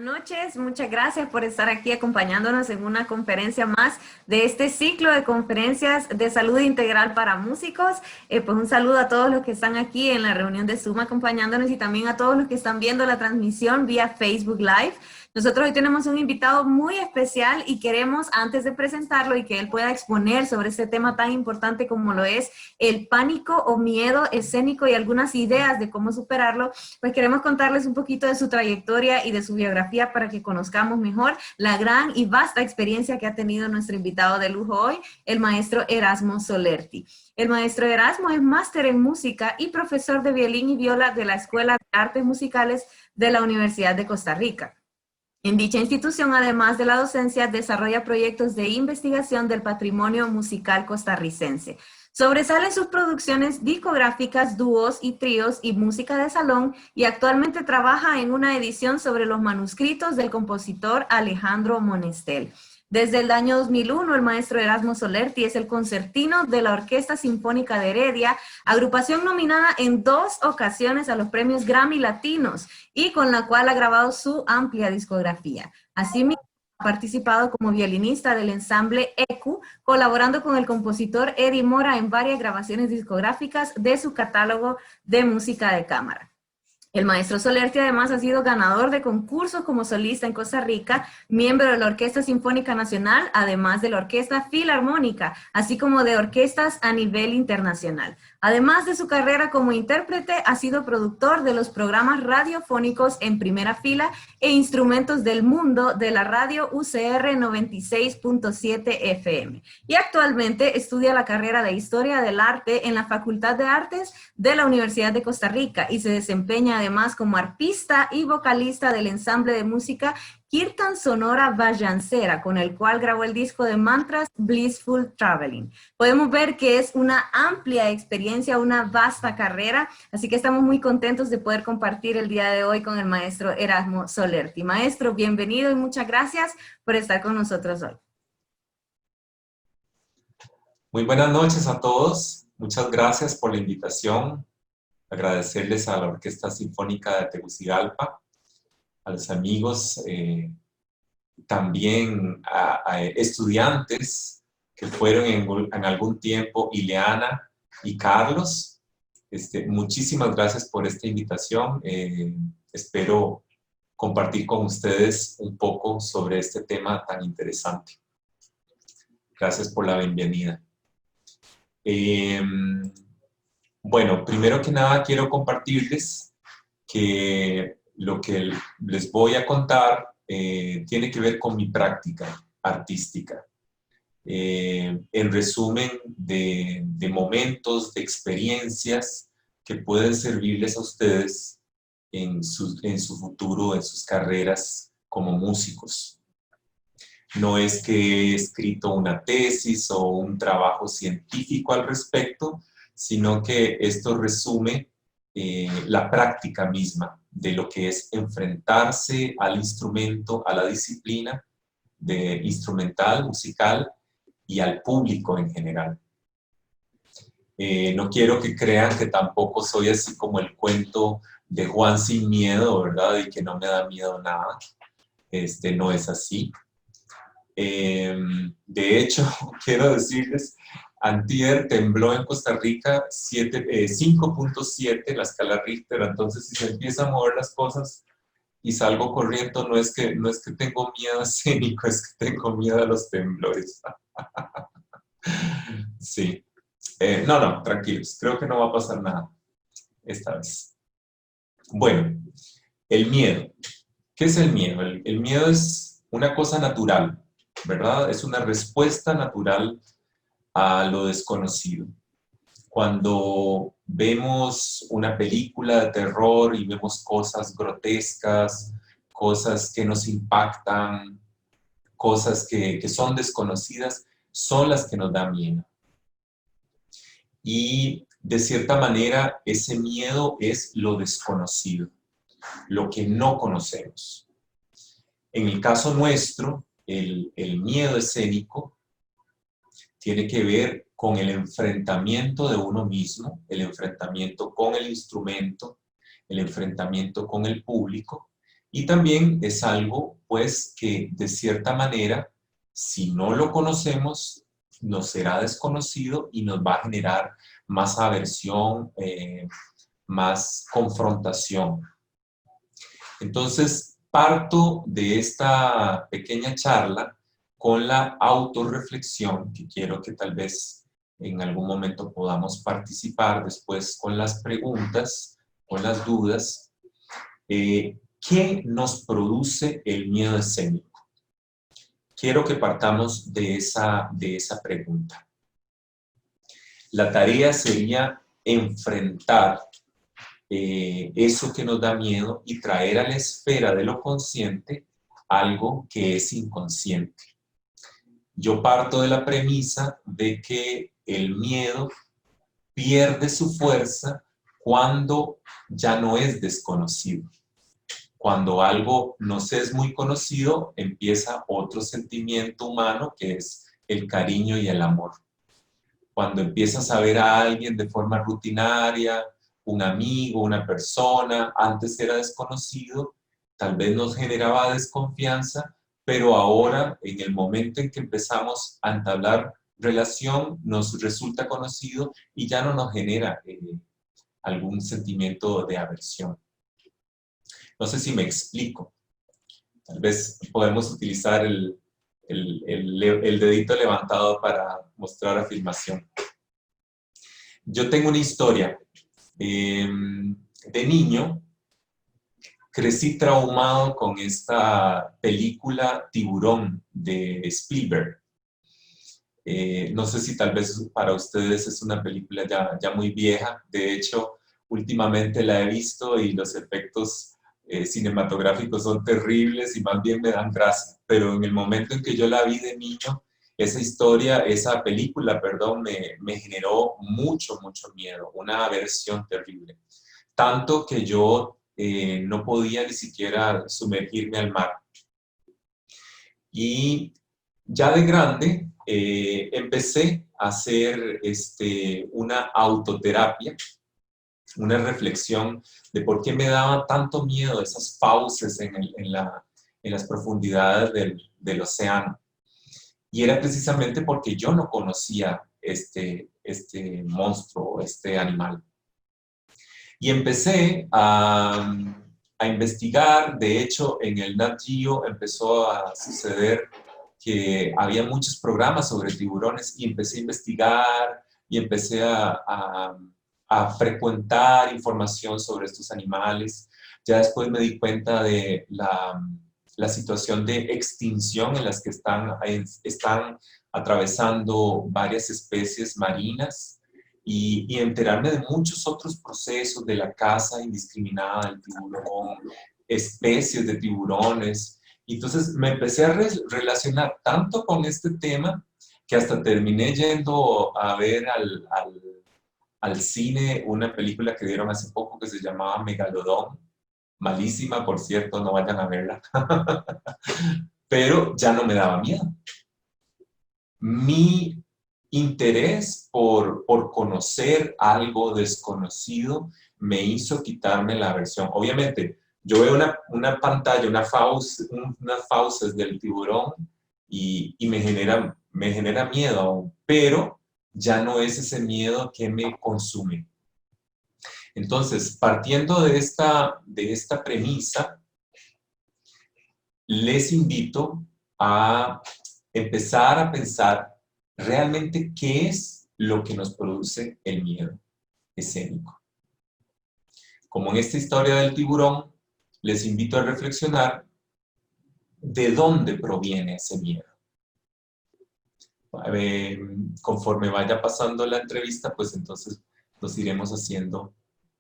noches, muchas gracias por estar aquí acompañándonos en una conferencia más de este ciclo de conferencias de salud integral para músicos. Pues un saludo a todos los que están aquí en la reunión de Zoom acompañándonos y también a todos los que están viendo la transmisión vía Facebook Live. Nosotros hoy tenemos un invitado muy especial y queremos, antes de presentarlo y que él pueda exponer sobre este tema tan importante como lo es el pánico o miedo escénico y algunas ideas de cómo superarlo, pues queremos contarles un poquito de su trayectoria y de su biografía para que conozcamos mejor la gran y vasta experiencia que ha tenido nuestro invitado de lujo hoy, el maestro Erasmo Solerti. El maestro Erasmo es máster en música y profesor de violín y viola de la Escuela de Artes Musicales de la Universidad de Costa Rica. En dicha institución, además de la docencia, desarrolla proyectos de investigación del patrimonio musical costarricense. Sobresalen sus producciones discográficas, dúos y tríos y música de salón, y actualmente trabaja en una edición sobre los manuscritos del compositor Alejandro Monestel. Desde el año 2001, el maestro Erasmo Solerti es el concertino de la Orquesta Sinfónica de Heredia, agrupación nominada en 2 ocasiones a los premios Grammy Latinos y con la cual ha grabado su amplia discografía. Asimismo, ha participado como violinista del ensamble ECU, colaborando con el compositor Eddie Mora en varias grabaciones discográficas de su catálogo de música de cámara. El maestro Solerti además ha sido ganador de concursos como solista en Costa Rica, miembro de la Orquesta Sinfónica Nacional, además de la Orquesta Filarmónica, así como de orquestas a nivel internacional. Además de su carrera como intérprete, ha sido productor de los programas radiofónicos En Primera Fila e Instrumentos del Mundo de la radio UCR 96.7 FM. Y actualmente estudia la carrera de Historia del Arte en la Facultad de Artes de la Universidad de Costa Rica y se desempeña además como arpista y vocalista del ensamble de música Kirtan Sonora Vajancera, con el cual grabó el disco de Mantras Blissful Traveling. Podemos ver que es una amplia experiencia, una vasta carrera, así que estamos muy contentos de poder compartir el día de hoy con el maestro Erasmo Solerti. Maestro, bienvenido y muchas gracias por estar con nosotros hoy. Muy buenas noches a todos. Muchas gracias por la invitación. Agradecerles a la Orquesta Sinfónica de Tegucigalpa, a los amigos, también a estudiantes que fueron en algún tiempo, Ileana y Carlos. Muchísimas gracias por esta invitación. Espero compartir con ustedes un poco sobre este tema tan interesante. Gracias por la bienvenida. Bueno, primero que nada quiero compartirles que lo que les voy a contar tiene que ver con mi práctica artística. En resumen, de momentos, de experiencias que pueden servirles a ustedes en su futuro, en sus carreras como músicos. No es que he escrito una tesis o un trabajo científico al respecto, sino que esto resume la práctica misma de lo que es enfrentarse al instrumento, a la disciplina de instrumental, musical y al público en general. No quiero que crean que tampoco soy así como el cuento de Juan sin miedo, ¿verdad? Y que no me da miedo nada. No es así. De hecho, quiero decirles, antier tembló en Costa Rica 5.7 la escala Richter, entonces si se empiezan a mover las cosas y salgo corriendo, no es que tengo miedo escénico, es que tengo miedo a los temblores. Sí. No, tranquilos, creo que no va a pasar nada esta vez. Bueno, el miedo. ¿Qué es el miedo? El miedo es una cosa natural, ¿verdad? Es una respuesta natural a lo desconocido. Cuando vemos una película de terror y vemos cosas grotescas, cosas que nos impactan, cosas que son desconocidas, son las que nos dan miedo. Y de cierta manera, ese miedo es lo desconocido, lo que no conocemos. En el caso nuestro, el miedo escénico tiene que ver con el enfrentamiento de uno mismo, el enfrentamiento con el instrumento, el enfrentamiento con el público Y también es algo, pues, que de cierta manera, si no lo conocemos, nos será desconocido y nos va a generar más aversión, más confrontación. Entonces, parto de esta pequeña charla con la autorreflexión, que quiero que tal vez en algún momento podamos participar después con las preguntas, con las dudas. ¿Qué nos produce el miedo escénico? Quiero que partamos de esa pregunta. La tarea sería enfrentar eso que nos da miedo y traer a la esfera de lo consciente algo que es inconsciente. Yo parto de la premisa de que el miedo pierde su fuerza cuando ya no es desconocido. Cuando algo nos es muy conocido, empieza otro sentimiento humano que es el cariño y el amor. Cuando empiezas a ver a alguien de forma rutinaria, un amigo, una persona, antes era desconocido, tal vez nos generaba desconfianza, pero ahora, en el momento en que empezamos a entablar relación, nos resulta conocido y ya no nos genera algún sentimiento de aversión. No sé si me explico. Tal vez podemos utilizar el dedito levantado para mostrar afirmación. Yo tengo una historia. De niño, crecí traumado con esta película Tiburón de Spielberg. No sé si tal vez para ustedes es una película ya muy vieja. De hecho, últimamente la he visto y los efectos cinematográficos son terribles y más bien me dan gracia. Pero en el momento en que yo la vi de niño, esa película, perdón, me generó mucho miedo, una aversión terrible. Tanto que yo no podía ni siquiera sumergirme al mar. Y ya de grande empecé a hacer una autoterapia, una reflexión de por qué me daba tanto miedo esas fauces en las profundidades del océano. Y era precisamente porque yo no conocía este monstruo, este animal. Y empecé a investigar. De hecho, en el Nat Geo empezó a suceder que había muchos programas sobre tiburones y empecé a investigar y empecé a frecuentar información sobre estos animales. Ya después me di cuenta de la situación de extinción en las que están atravesando varias especies marinas y enterarme de muchos otros procesos de la caza indiscriminada del tiburón, especies de tiburones. Y entonces me empecé a relacionar tanto con este tema que hasta terminé yendo a ver al cine una película que dieron hace poco que se llamaba Megalodón. Malísima, por cierto, no vayan a verla. Pero ya no me daba miedo. Mi interés por conocer algo desconocido me hizo quitarme la aversión. Obviamente, yo veo una pantalla, unas fauces del tiburón y me genera miedo, pero ya no es ese miedo que me consume. Entonces, partiendo de esta premisa, les invito a empezar a pensar realmente qué es lo que nos produce el miedo escénico. Como en esta historia del tiburón, les invito a reflexionar de dónde proviene ese miedo. Conforme vaya pasando la entrevista, pues entonces nos iremos haciendo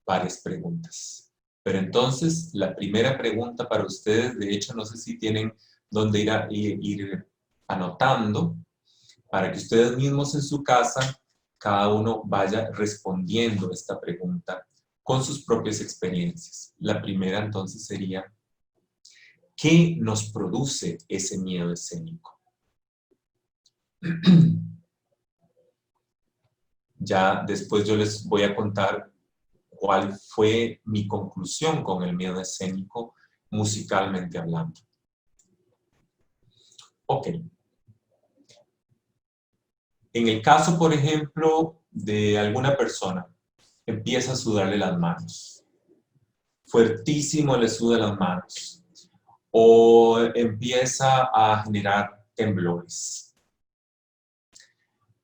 varias preguntas. Pero entonces, la primera pregunta para ustedes, de hecho, no sé si tienen dónde ir anotando, para que ustedes mismos en su casa, cada uno vaya respondiendo esta pregunta con sus propias experiencias. La primera entonces sería, ¿qué nos produce ese miedo escénico? Ya después yo les voy a contar cuál fue mi conclusión con el miedo escénico musicalmente hablando. Ok. En el caso, por ejemplo, de alguna persona, empieza a sudarle las manos. Fuertísimo le suda las manos. O empieza a generar temblores.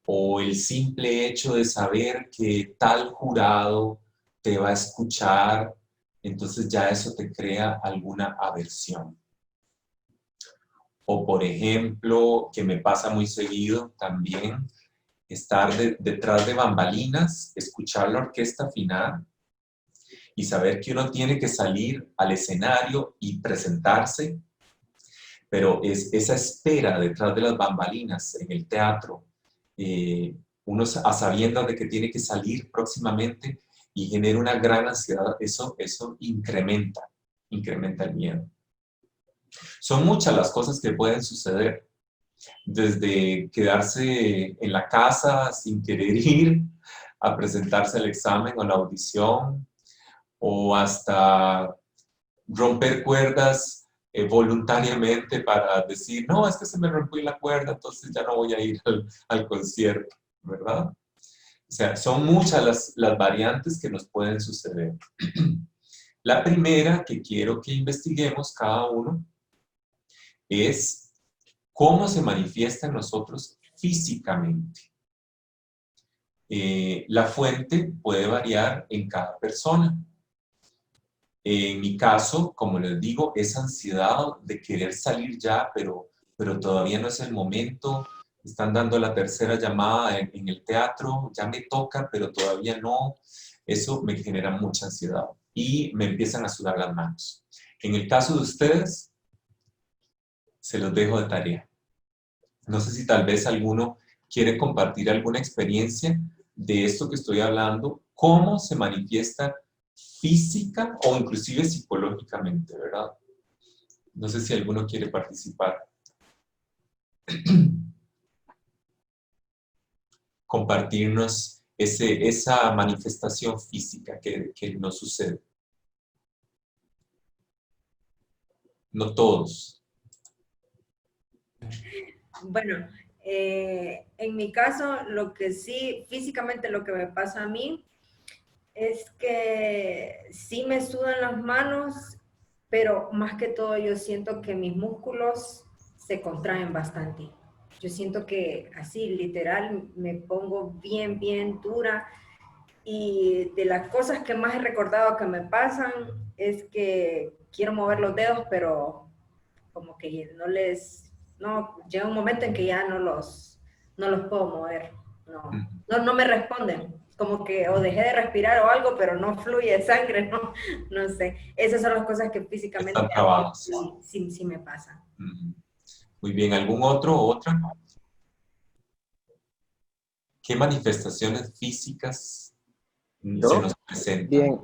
O el simple hecho de saber que tal jurado te va a escuchar, entonces ya eso te crea alguna aversión. O por ejemplo, que me pasa muy seguido también, estar detrás de bambalinas, escuchar la orquesta afinar y saber que uno tiene que salir al escenario y presentarse, pero es esa espera detrás de las bambalinas en el teatro, uno a sabiendas de que tiene que salir próximamente y genera una gran ansiedad, eso incrementa el miedo. Son muchas las cosas que pueden suceder, desde quedarse en la casa sin querer ir a presentarse al examen o la audición, o hasta romper cuerdas voluntariamente para decir, no, es que se me rompió la cuerda, entonces ya no voy a ir al concierto, ¿verdad? O sea, son muchas las variantes que nos pueden suceder. La primera que quiero que investiguemos cada uno es cómo se manifiesta en nosotros físicamente. La fuente puede variar en cada persona. En mi caso, como les digo, es ansiedad de querer salir ya, pero todavía no es el momento. Están dando la tercera llamada en el teatro, ya me toca, pero todavía no. Eso me genera mucha ansiedad y me empiezan a sudar las manos. En el caso de ustedes, se los dejo de tarea. No sé si tal vez alguno quiere compartir alguna experiencia de esto que estoy hablando, cómo se manifiesta física o inclusive psicológicamente, ¿verdad? No sé si alguno quiere participar. Compartirnos esa manifestación física que nos sucede. No todos. Bueno, en mi caso, lo que sí, físicamente lo que me pasa a mí es que sí me sudan las manos, pero más que todo yo siento que mis músculos se contraen bastante. Yo siento que así, literal, me pongo bien, bien dura. Y de las cosas que más he recordado que me pasan es que quiero mover los dedos, pero como que no, llega un momento en que ya no los puedo mover, no me responden, como que o dejé de respirar o algo, pero no fluye sangre, no sé, esas son las cosas que físicamente están trabados. Sí me pasan. Muy bien, ¿algún otro o otra? ¿Qué manifestaciones físicas se nos presentan? Bien,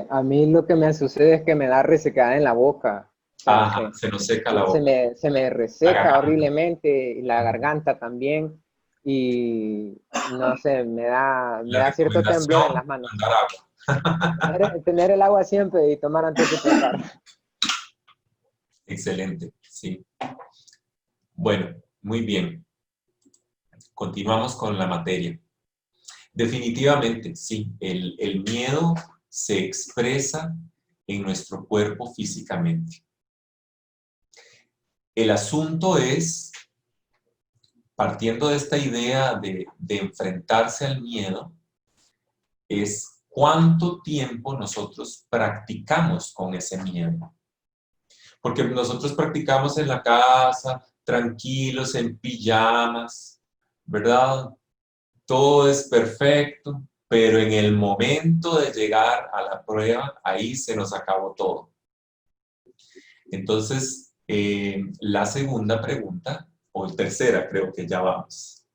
a mí lo que me sucede es que me da resequedad en la boca. Ajá, se nos seca la boca. Se me reseca horriblemente, y la garganta también, y no sé, me da cierto temblor en las manos. Tener el agua siempre y tomar antes de tocar. Excelente, sí. Bueno, muy bien. Continuamos con la materia. Definitivamente, sí, el miedo se expresa en nuestro cuerpo físicamente. El asunto es, partiendo de esta idea de enfrentarse al miedo, es cuánto tiempo nosotros practicamos con ese miedo. Porque nosotros practicamos en la casa, tranquilos, en pijamas, ¿verdad? Todo es perfecto, pero en el momento de llegar a la prueba, ahí se nos acabó todo. Entonces, la segunda pregunta, o tercera creo que ya vamos,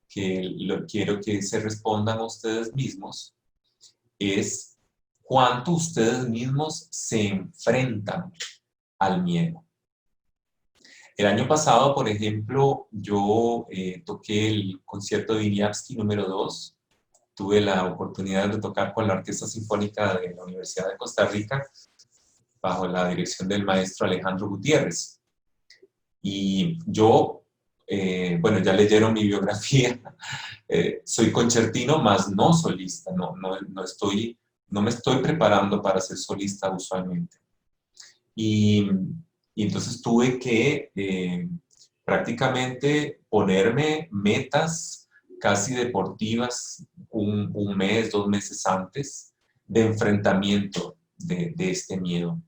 que quiero que se respondan a ustedes mismos, es cuánto ustedes mismos se enfrentan al miedo. El año pasado, por ejemplo, yo toqué el concierto de Iniavsky número 2. Tuve la oportunidad de tocar con la Orquesta Sinfónica de la Universidad de Costa Rica bajo la dirección del maestro Alejandro Gutiérrez. Y yo, bueno, ya leyeron mi biografía, soy concertino, más no solista, no me estoy preparando para ser solista usualmente. Y entonces tuve que prácticamente ponerme metas casi deportivas un mes, 2 meses antes de enfrentamiento de este miedo.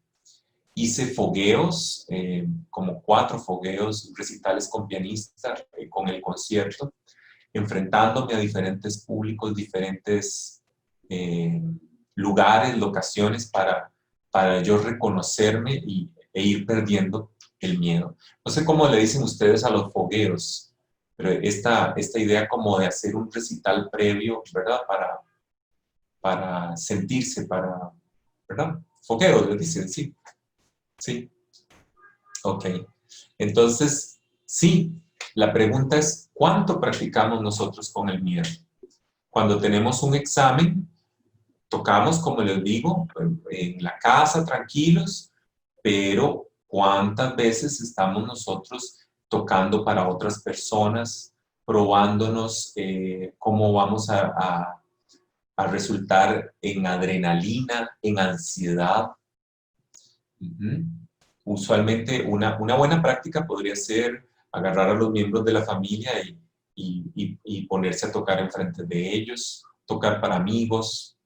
Hice fogueos, como 4 fogueos, recitales con pianista, con el concierto, enfrentándome a diferentes públicos, diferentes lugares, locaciones, para yo reconocerme e ir perdiendo el miedo. No sé cómo le dicen ustedes a los fogueos, pero esta idea como de hacer un recital previo, ¿verdad? Para sentirse, ¿verdad? Fogueos, les dicen, sí. Sí. Ok. Entonces, sí, la pregunta es, ¿cuánto practicamos nosotros con el miedo? Cuando tenemos un examen, tocamos, como les digo, en la casa, tranquilos, pero ¿cuántas veces estamos nosotros tocando para otras personas, probándonos cómo vamos a resultar en adrenalina, en ansiedad? Usualmente una buena práctica podría ser agarrar a los miembros de la familia y ponerse a tocar enfrente de ellos, tocar para amigos,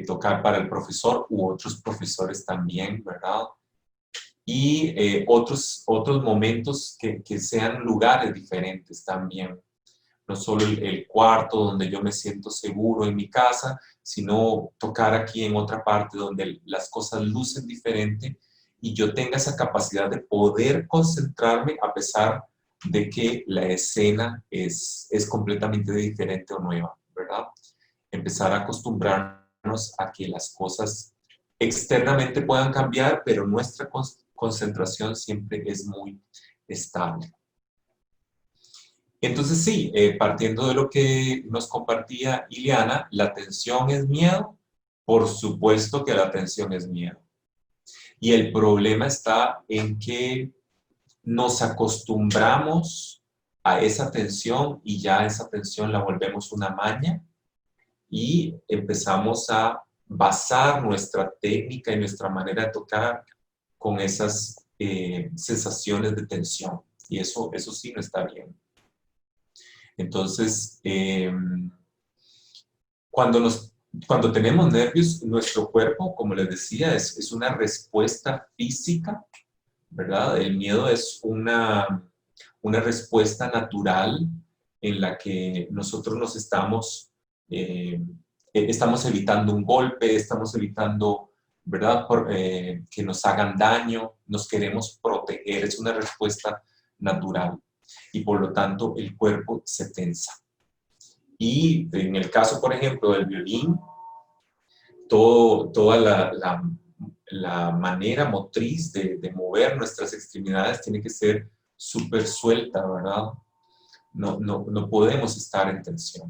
tocar para el profesor u otros profesores también, ¿verdad? Y otros momentos que sean lugares diferentes también. No solo el cuarto donde yo me siento seguro en mi casa, sino tocar aquí en otra parte donde las cosas lucen diferente y yo tenga esa capacidad de poder concentrarme a pesar de que la escena es completamente diferente o nueva, ¿verdad? Empezar a acostumbrarnos a que las cosas externamente puedan cambiar, pero nuestra concentración siempre es muy estable. Entonces sí, partiendo de lo que nos compartía Ileana, ¿la atención es miedo? Por supuesto que la atención es miedo. Y el problema está en que nos acostumbramos a esa atención y ya esa atención la volvemos una maña y empezamos a basar nuestra técnica y nuestra manera de tocar con esas sensaciones de tensión. Y eso sí no está bien. Entonces, cuando tenemos nervios, nuestro cuerpo, como les decía, es una respuesta física, ¿verdad? El miedo es una respuesta natural en la que nosotros nos estamos evitando un golpe, estamos evitando, ¿verdad? Que nos hagan daño, nos queremos proteger, es una respuesta natural. Y por lo tanto el cuerpo se tensa. Y en el caso, por ejemplo, del violín, toda la manera motriz de mover nuestras extremidades tiene que ser súper suelta, ¿verdad? No podemos estar en tensión.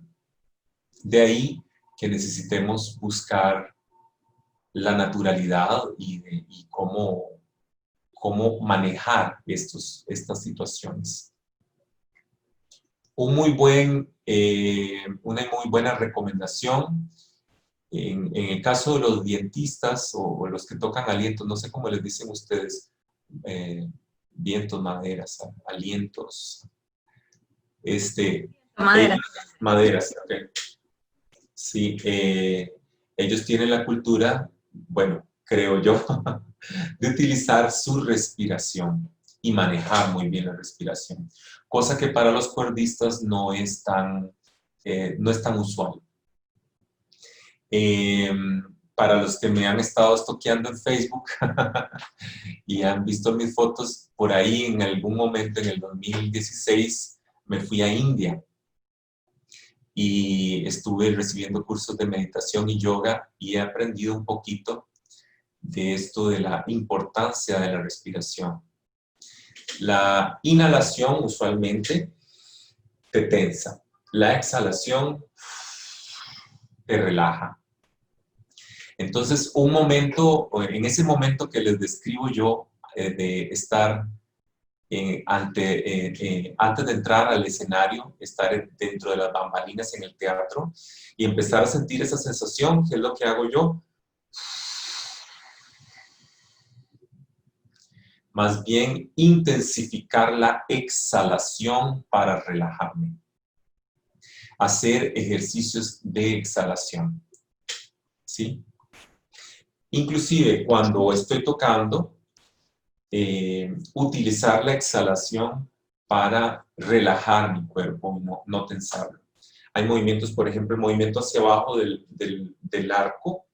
De ahí que necesitemos buscar la naturalidad y cómo manejar estas situaciones. Una muy buena recomendación en el caso de los dientistas o los que tocan alientos, no sé cómo les dicen ustedes, vientos, maderas, alientos, maderas, okay. Sí, ellos tienen la cultura, bueno, creo yo, de utilizar su respiración y manejar muy bien la respiración, cosa que para los cuerdistas no es tan usual. Para los que me han estado stalkeando en Facebook y han visto mis fotos, por ahí en algún momento en el 2016 me fui a India y estuve recibiendo cursos de meditación y yoga y he aprendido un poquito de esto de la importancia de la respiración. La inhalación usualmente te tensa, la exhalación te relaja. Entonces, un momento, en ese momento que les describo yo, de estar antes de entrar al escenario, estar dentro de las bambalinas en el teatro y empezar a sentir esa sensación, que es lo que hago yo. Más bien intensificar la exhalación para relajarme. Hacer ejercicios de exhalación. ¿Sí? Inclusive cuando estoy tocando, utilizar la exhalación para relajar mi cuerpo, no tensarlo. Hay movimientos, por ejemplo, el movimiento hacia abajo del arco,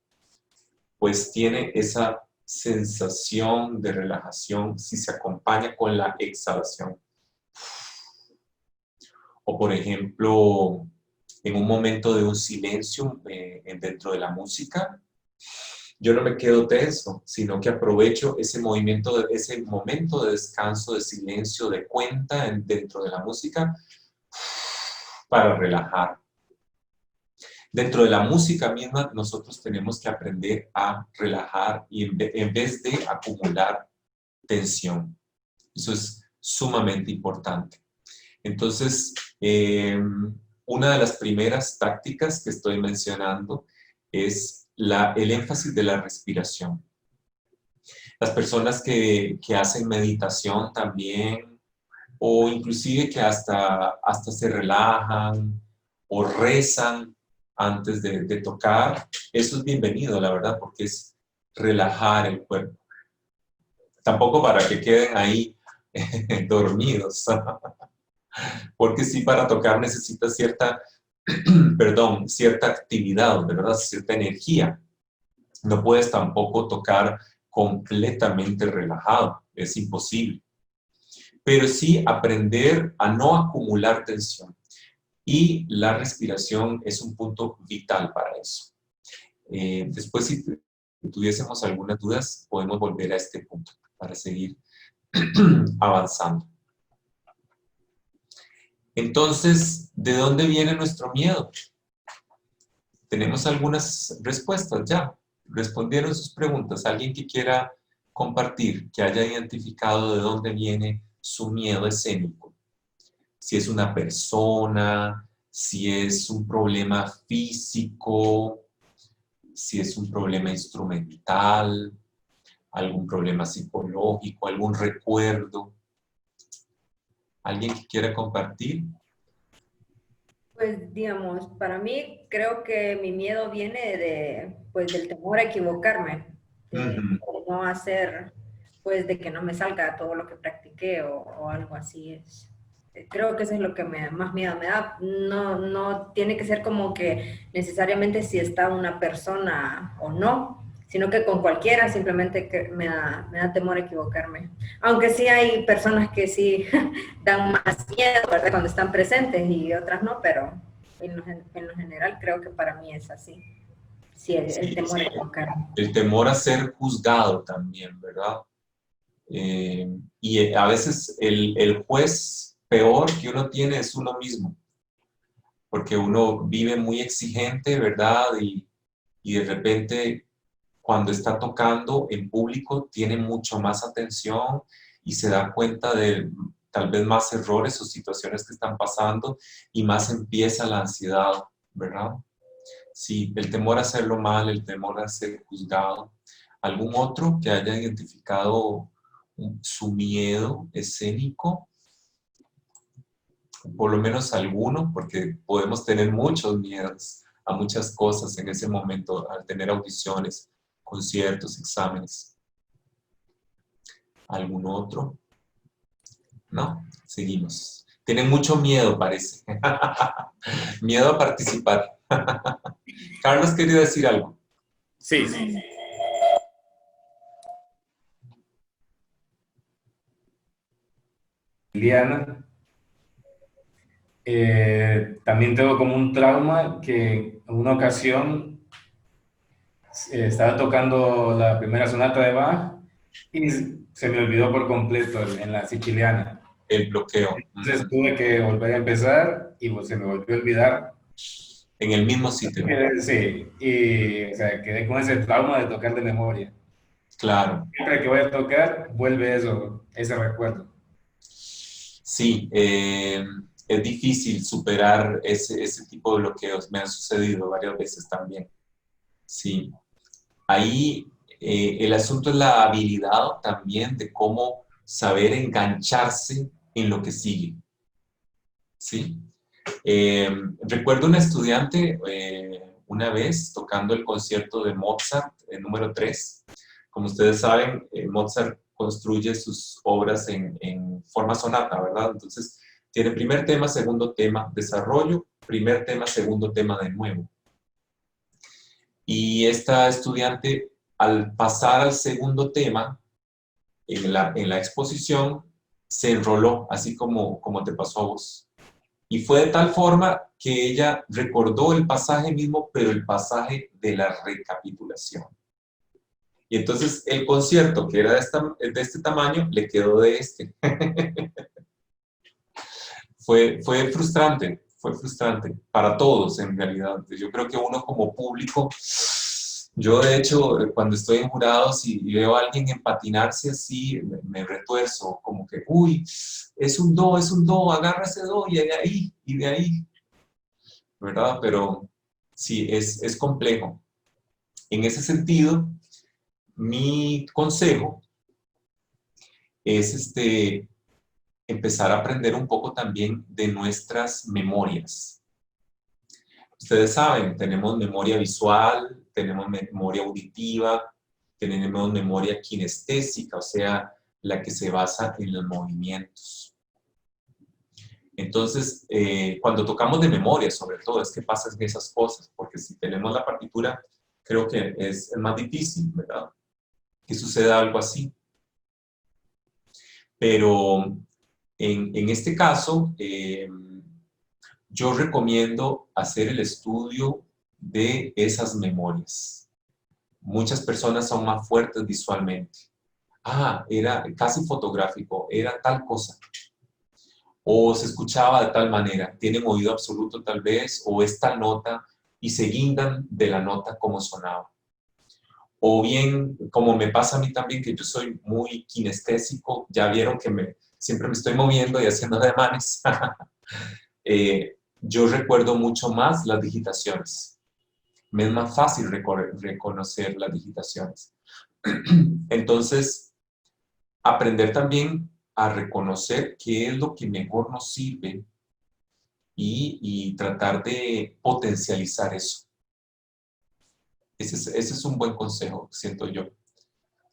pues tiene esa sensación de relajación si se acompaña con la exhalación. O por ejemplo, en un momento de un silencio dentro de la música, yo no me quedo tenso, sino que aprovecho ese momento de descanso, de silencio, de cuenta dentro de la música para relajar. Dentro de la música misma, nosotros tenemos que aprender a relajar y en vez de acumular tensión. Eso es sumamente importante. Entonces, una de las primeras tácticas que estoy mencionando es el énfasis de la respiración. Las personas que hacen meditación también, o inclusive que hasta se relajan o rezan antes de tocar, eso es bienvenido, la verdad, porque es relajar el cuerpo. Tampoco para que queden ahí dormidos, porque sí, para tocar necesitas cierta actividad, ¿verdad? Cierta energía. No puedes tampoco tocar completamente relajado, es imposible. Pero sí aprender a no acumular tensión. Y la respiración es un punto vital para eso. Después, si tuviésemos algunas dudas, podemos volver a este punto para seguir avanzando. Entonces, ¿de dónde viene nuestro miedo? Tenemos algunas respuestas ya. Respondieron sus preguntas. ¿Alguien que quiera compartir, que haya identificado de dónde viene su miedo escénico? Si es una persona, si es un problema físico, si es un problema instrumental, algún problema psicológico, algún recuerdo. ¿Alguien que quiera compartir? Pues, digamos, para mí creo que mi miedo viene del temor a equivocarme, de no hacer, pues, de que no me salga todo lo que practiqué o algo así. Creo que eso es lo que más miedo me da. No tiene que ser como que necesariamente si está una persona o no, sino que con cualquiera simplemente que me da temor equivocarme. Aunque sí hay personas que sí dan más miedo, ¿verdad? Cuando están presentes y otras no, pero en lo general creo que para mí es así. Sí, el temor a equivocarme. El temor a ser juzgado también, ¿verdad? Y a veces el juez peor que uno tiene es uno mismo, porque uno vive muy exigente, ¿verdad? Y de repente, cuando está tocando en público, tiene mucho más atención y se da cuenta de tal vez más errores o situaciones que están pasando y más empieza la ansiedad, ¿verdad? Sí, el temor a hacerlo mal, el temor a ser juzgado. ¿Algún otro que haya identificado su miedo escénico? Por lo menos alguno, porque podemos tener muchos miedos a muchas cosas en ese momento, al tener audiciones, conciertos, exámenes. ¿Algún otro? ¿No? Seguimos. Tienen mucho miedo, parece. Miedo a participar. Carlos quería decir algo. Sí. Liliana. También tengo como un trauma que en una ocasión estaba tocando la primera sonata de Bach y se me olvidó por completo en la siciliana. El bloqueo. Entonces tuve que volver a empezar y se me volvió a olvidar. En el mismo sitio. Sí, y o sea, quedé con ese trauma de tocar de memoria. Claro. Siempre que voy a tocar, vuelve eso, ese recuerdo. Sí, es difícil superar ese tipo de bloqueos. Me han sucedido varias veces también. Sí. Ahí el asunto es la habilidad también de cómo saber engancharse en lo que sigue. ¿Sí? Recuerdo una estudiante una vez tocando el concierto de Mozart, el número 3. Como ustedes saben, Mozart construye sus obras en forma sonata, ¿verdad? Entonces, tiene primer tema, segundo tema, desarrollo, primer tema, segundo tema de nuevo. Y esta estudiante, al pasar al segundo tema, en la exposición, se enroló, así como te pasó a vos. Y fue de tal forma que ella recordó el pasaje mismo, pero el pasaje de la recapitulación. Y entonces el concierto, que era de este tamaño, le quedó de este. Fue frustrante para todos en realidad. Yo creo que uno como público, yo de hecho cuando estoy en jurados y veo a alguien empatinarse así, me retuerzo, como que, uy, es un do, agarra ese do y de ahí, ¿verdad? Pero sí, es complejo. En ese sentido, mi consejo es empezar a aprender un poco también de nuestras memorias. Ustedes saben, tenemos memoria visual, tenemos memoria auditiva, tenemos memoria kinestésica, o sea, la que se basa en los movimientos. Entonces, cuando tocamos de memoria, sobre todo, es que pasan esas cosas, porque si tenemos la partitura, creo que es más difícil, ¿verdad? Que suceda algo así. Pero en este caso, yo recomiendo hacer el estudio de esas memorias. Muchas personas son más fuertes visualmente. Ah, era casi fotográfico, era tal cosa. O se escuchaba de tal manera, tienen oído absoluto tal vez, o es tal nota, y se guindan de la nota como sonaba. O bien, como me pasa a mí también, que yo soy muy kinestésico, ya vieron que siempre me estoy moviendo y haciendo ademanes. Yo recuerdo mucho más las digitaciones. Me es más fácil reconocer las digitaciones. Entonces, aprender también a reconocer qué es lo que mejor nos sirve y tratar de potencializar eso. Ese es un buen consejo, siento yo.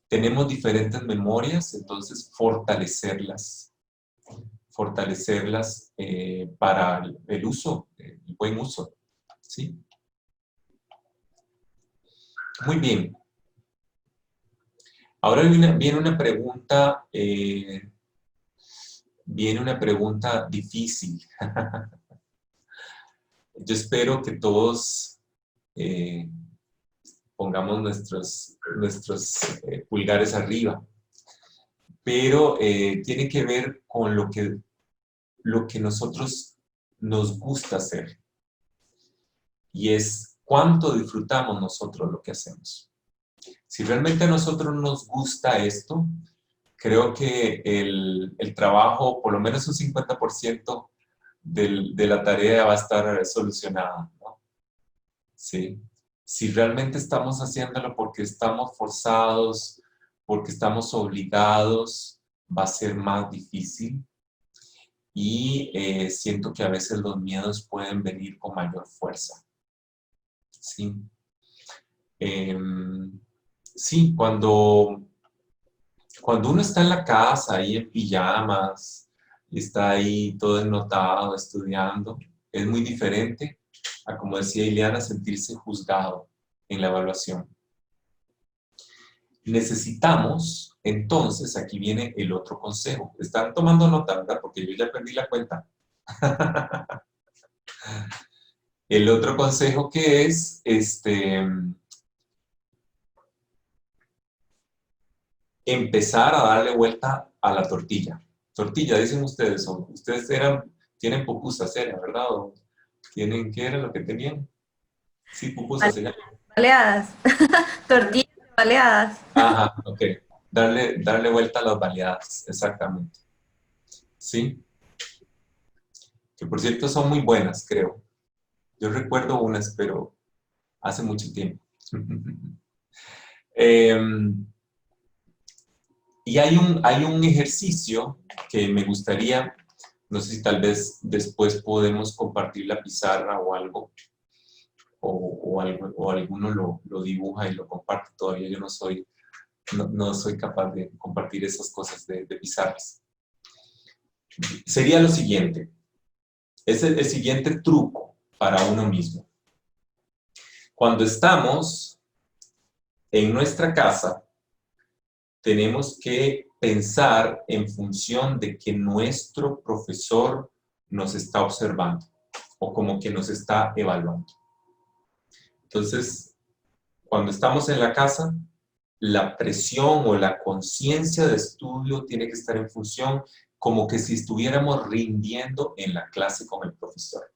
Tenemos diferentes memorias, entonces fortalecerlas para el uso, el buen uso, ¿sí? Muy bien. Ahora viene una pregunta difícil. Yo espero que todos pongamos nuestros pulgares arriba, pero tiene que ver con lo que nosotros nos gusta hacer, y es cuánto disfrutamos nosotros lo que hacemos. Si realmente a nosotros nos gusta esto, creo que el trabajo, por lo menos un 50% de la tarea va a estar solucionada, ¿no? Sí. Si realmente estamos haciéndolo porque estamos forzados, porque estamos obligados, va a ser más difícil. Y siento que a veces los miedos pueden venir con mayor fuerza. Sí. Sí, cuando uno está en la casa, ahí en pijamas, y está ahí todo ennotado, estudiando, es muy diferente a, como decía Ileana, sentirse juzgado en la evaluación. Necesitamos, entonces, aquí viene el otro consejo. ¿Están tomando nota, verdad? Porque yo ya perdí la cuenta. El otro consejo que es, empezar a darle vuelta a la tortilla. Tortilla, dicen ustedes, tienen pupusas, ¿verdad? ¿O tienen, qué era lo que tenían? Sí, pupusas se llama. Baleadas. Tortillas baleadas. Ajá, ok. Darle vuelta a las baleadas, exactamente. Sí. Que por cierto son muy buenas, creo. Yo recuerdo unas, pero hace mucho tiempo. Y hay un ejercicio que me gustaría, no sé si tal vez después podemos compartir la pizarra o algo, o alguno lo dibuja y lo comparte. Todavía yo no soy capaz de compartir esas cosas de pizarras. Sería lo siguiente, es el siguiente truco para uno mismo. Cuando estamos en nuestra casa, tenemos que pensar en función de que nuestro profesor nos está observando o como que nos está evaluando. Entonces, cuando estamos en la casa, la presión o la conciencia de estudio tiene que estar en función como que si estuviéramos rindiendo en la clase con el profesor.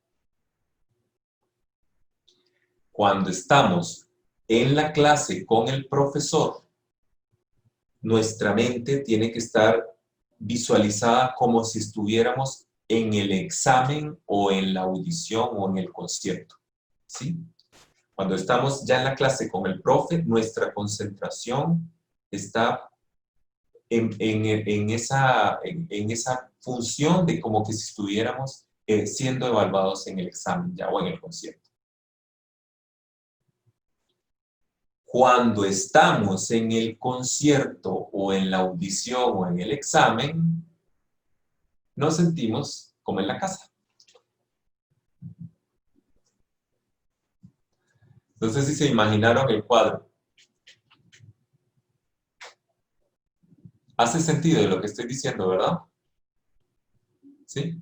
Cuando estamos en la clase con el profesor, nuestra mente tiene que estar visualizada como si estuviéramos en el examen o en la audición o en el concierto, ¿sí? Cuando estamos ya en la clase con el profe, nuestra concentración está en esa función de como que si estuviéramos siendo evaluados en el examen ya o en el concierto. Cuando estamos en el concierto o en la audición o en el examen, nos sentimos como en la casa. No sé si se imaginaron el cuadro. Hace sentido lo que estoy diciendo, ¿verdad? ¿Sí?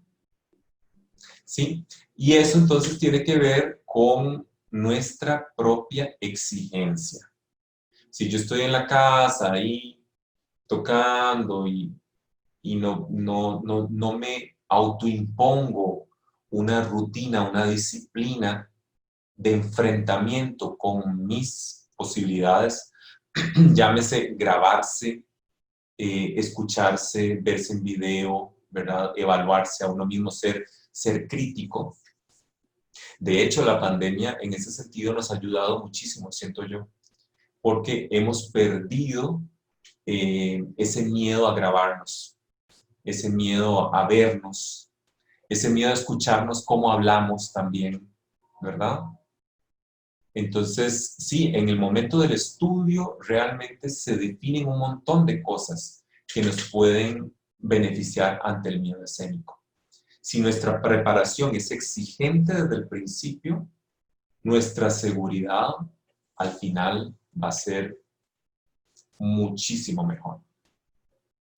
¿Sí? Y eso entonces tiene que ver con nuestra propia exigencia. Si yo estoy en la casa ahí tocando y no me autoimpongo una rutina, una disciplina de enfrentamiento con mis posibilidades, llámese grabarse, escucharse, verse en video, ¿verdad? Evaluarse a uno mismo, ser crítico. De hecho, la pandemia en ese sentido nos ha ayudado muchísimo, siento yo, porque hemos perdido ese miedo a grabarnos, ese miedo a vernos, ese miedo a escucharnos cómo hablamos también, ¿verdad? Entonces, sí, en el momento del estudio realmente se definen un montón de cosas que nos pueden beneficiar ante el miedo escénico. Si nuestra preparación es exigente desde el principio, nuestra seguridad al final va a ser muchísimo mejor.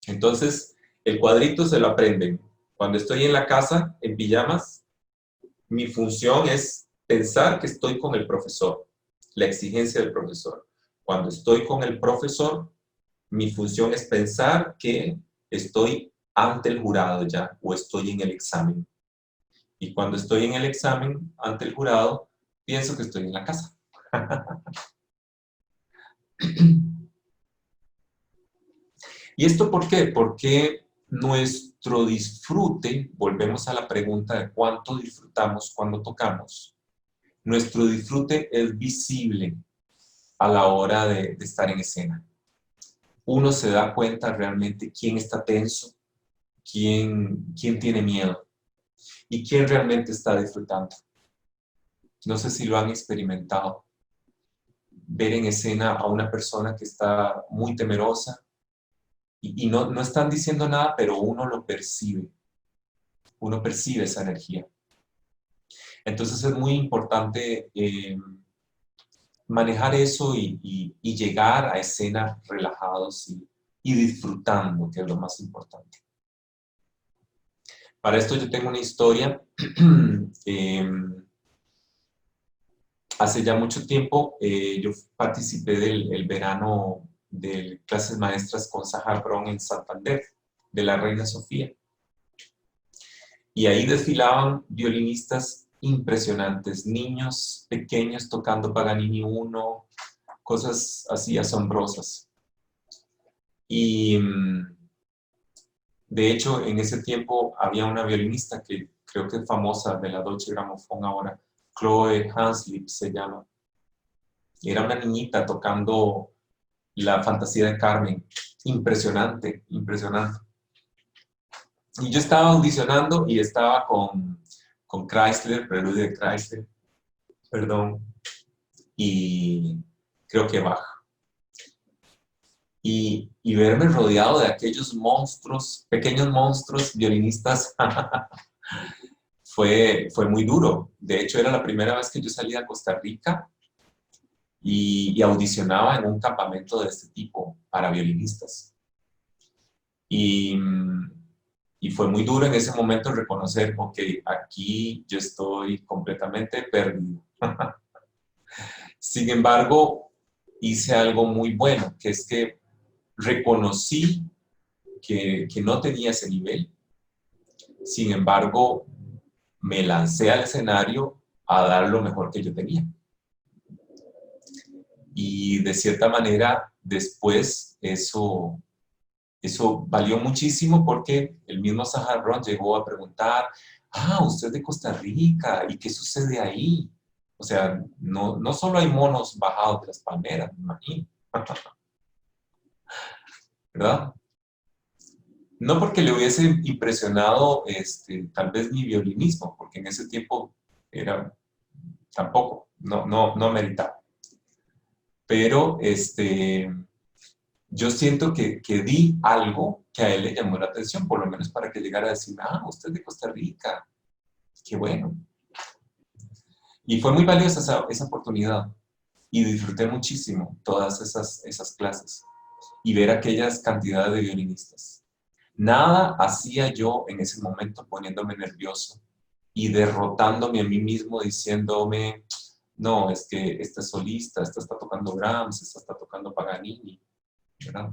Entonces, el cuadrito se lo aprenden. Cuando estoy en la casa, en pijamas, mi función es pensar que estoy con el profesor, la exigencia del profesor. Cuando estoy con el profesor, mi función es pensar que estoy ante el jurado ya, o estoy en el examen. Y cuando estoy en el examen, ante el jurado, pienso que estoy en la casa. ¿Y esto por qué? Porque nuestro disfrute, volvemos a la pregunta de cuánto disfrutamos cuando tocamos, nuestro disfrute es visible a la hora de estar en escena. Uno se da cuenta realmente quién está tenso, quién tiene miedo y quién realmente está disfrutando. No sé si lo han experimentado. Ver en escena a una persona que está muy temerosa y no están diciendo nada, pero uno lo percibe. Uno percibe esa energía. Entonces es muy importante manejar eso y llegar a escena relajados y disfrutando, que es lo más importante. Para esto yo tengo una historia. Hace ya mucho tiempo yo participé del verano de clases maestras con Sahar Bron en Santander, de la Reina Sofía. Y ahí desfilaban violinistas impresionantes. Niños pequeños tocando Paganini 1, cosas así asombrosas. Y de hecho, en ese tiempo había una violinista que creo que es famosa de la Deutsche Grammophon ahora, Chloe Hanslip se llama. Era una niñita tocando la fantasía de Carmen. Impresionante, impresionante. Y yo estaba audicionando y estaba con Chrysler, Preludio de Chrysler, perdón, y creo que Bach. Y verme rodeado de aquellos monstruos, pequeños monstruos violinistas, fue muy duro. De hecho, era la primera vez que yo salía a Costa Rica y audicionaba en un campamento de este tipo para violinistas. Y fue muy duro en ese momento reconocer, ok, aquí yo estoy completamente perdido. Sin embargo, hice algo muy bueno, que es que reconocí que no tenía ese nivel. Sin embargo, me lancé al escenario a dar lo mejor que yo tenía. Y de cierta manera, después eso valió muchísimo porque el mismo Sajarrón llegó a preguntar, usted es de Costa Rica, ¿y qué sucede ahí? O sea, no solo hay monos bajados de las palmeras, me imagino. ¿Verdad? No porque le hubiese impresionado tal vez mi violinismo, porque en ese tiempo tampoco, no meritaba. Pero yo siento que di algo que a él le llamó la atención, por lo menos para que llegara a decir, usted es de Costa Rica, qué bueno. Y fue muy valiosa esa oportunidad y disfruté muchísimo todas esas clases y ver aquellas cantidades de violinistas. Nada hacía yo en ese momento poniéndome nervioso y derrotándome a mí mismo diciéndome, no, es que esta es solista, esta está tocando Brahms, esta está tocando Paganini, ¿verdad?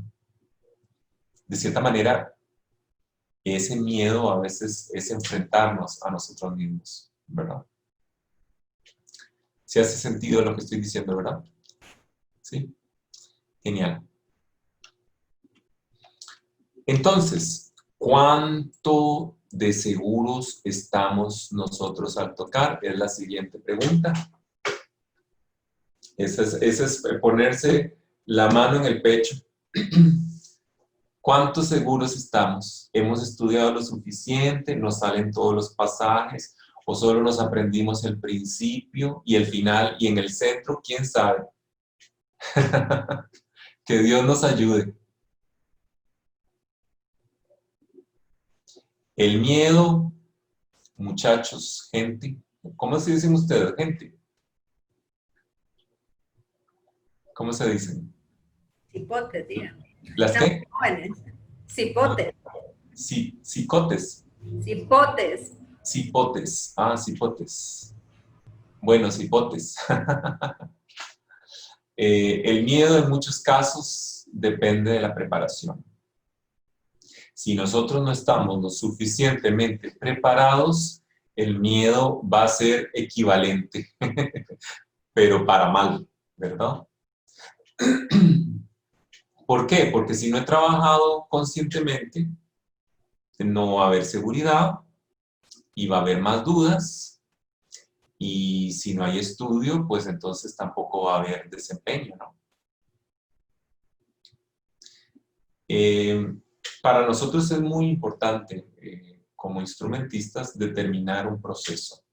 De cierta manera, ese miedo a veces es enfrentarnos a nosotros mismos, ¿verdad? ¿Sí hace sentido lo que estoy diciendo, verdad? ¿Sí? Genial. Entonces, ¿cuánto de seguros estamos nosotros al tocar? Es la siguiente pregunta. Esa es ponerse la mano en el pecho. ¿Cuántos seguros estamos? ¿Hemos estudiado lo suficiente? ¿Nos salen todos los pasajes? ¿O solo nos aprendimos el principio y el final y en el centro? ¿Quién sabe? Que Dios nos ayude. El miedo, muchachos, gente. ¿Cómo se dicen ustedes, gente? ¿Cómo se dicen? Cipotes, digamos. ¿Las qué? Jóvenes. Cipotes. Cicotes. Cipotes. Cipotes. Cipotes. Bueno, cipotes. El miedo en muchos casos depende de la preparación. Si nosotros no estamos lo suficientemente preparados, el miedo va a ser equivalente, pero para mal, ¿verdad? ¿Por qué? Porque si no he trabajado conscientemente, no va a haber seguridad y va a haber más dudas. Y si no hay estudio, pues entonces tampoco va a haber desempeño, ¿no? Para nosotros es muy importante, como instrumentistas, determinar un proceso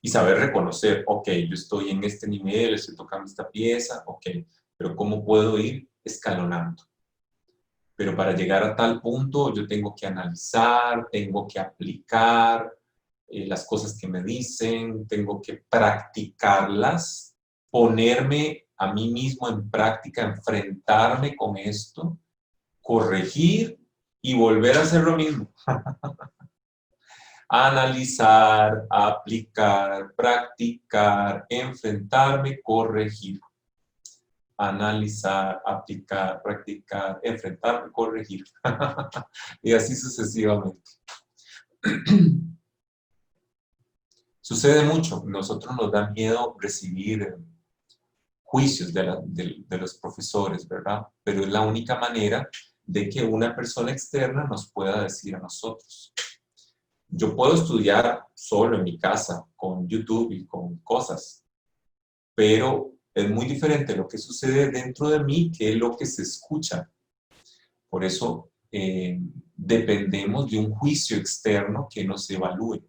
y saber reconocer, ok, yo estoy en este nivel, estoy tocando esta pieza, ok, pero ¿cómo puedo ir escalonando? Pero para llegar a tal punto yo tengo que analizar, tengo que aplicar las cosas que me dicen, tengo que practicarlas, ponerme a mí mismo en práctica, enfrentarme con esto, corregir y volver a hacer lo mismo. Analizar, aplicar, practicar, enfrentarme, corregir. Analizar, aplicar, practicar, enfrentarme, corregir. Y así sucesivamente. Sucede mucho. Nosotros nos da miedo recibir juicios de los profesores, ¿verdad? Pero es la única manera de que una persona externa nos pueda decir a nosotros. Yo puedo estudiar solo en mi casa, con YouTube y con cosas, pero es muy diferente lo que sucede dentro de mí que lo que se escucha. Por eso dependemos de un juicio externo que nos evalúe.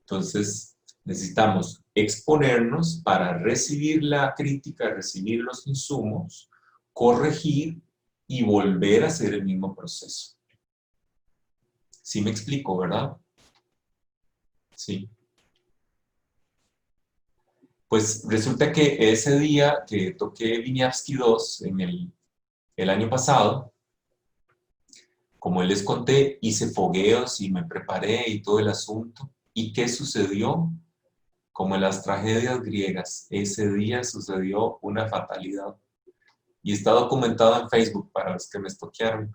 Entonces, necesitamos exponernos para recibir la crítica, recibir los insumos, corregir y volver a hacer el mismo proceso. ¿Sí me explico, verdad? Sí. Pues resulta que ese día que toqué Wieniawski 2 en el año pasado, como les conté, hice fogueos y me preparé y todo el asunto. ¿Y qué sucedió? Como en las tragedias griegas, ese día sucedió una fatalidad. Y está documentado en Facebook para los que me estoquearon.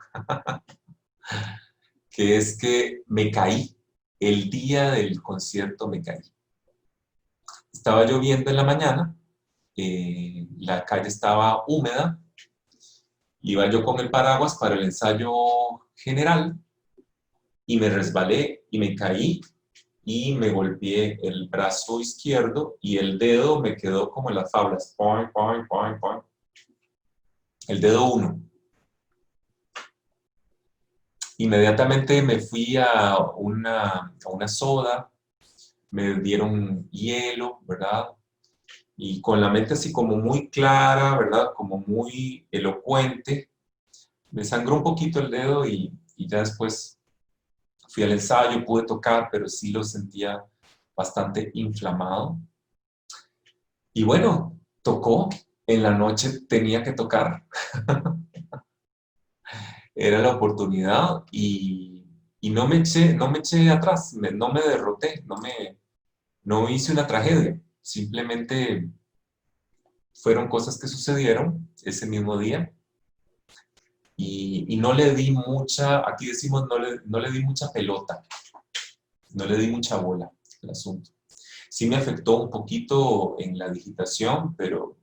Que es que me caí. El día del concierto me caí. Estaba lloviendo en la mañana, la calle estaba húmeda, iba yo con el paraguas para el ensayo general y me resbalé y me caí y me golpeé el brazo izquierdo y el dedo me quedó como en las tablas. Poing, poing, poing, poing. El dedo 1. Inmediatamente me fui a una soda, me dieron hielo, ¿verdad? Y con la mente así como muy clara, ¿verdad? Como muy elocuente, me sangró un poquito el dedo y ya después fui al ensayo, pude tocar, pero sí lo sentía bastante inflamado. Y bueno, tocó, en la noche tenía que tocar. Era la oportunidad y no me eché atrás, no me derroté, no hice una tragedia. Simplemente fueron cosas que sucedieron ese mismo día y no le di mucha, aquí decimos, no le di mucha pelota, no le di mucha bola al asunto. Sí me afectó un poquito en la digitación, pero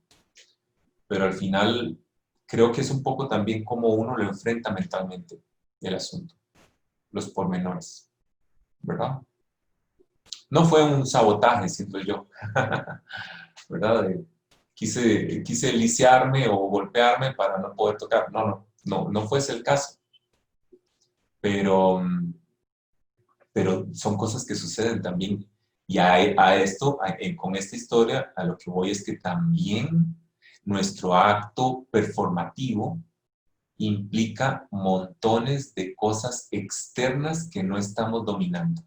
al final creo que es un poco también como uno lo enfrenta mentalmente el asunto, los pormenores, ¿verdad? No fue un sabotaje, siento yo, ¿verdad? Quise lisiarme o golpearme para no poder tocar. No fue ese el caso. Pero son cosas que suceden también. Y con esta historia, a lo que voy es que también nuestro acto performativo implica montones de cosas externas que no estamos dominando.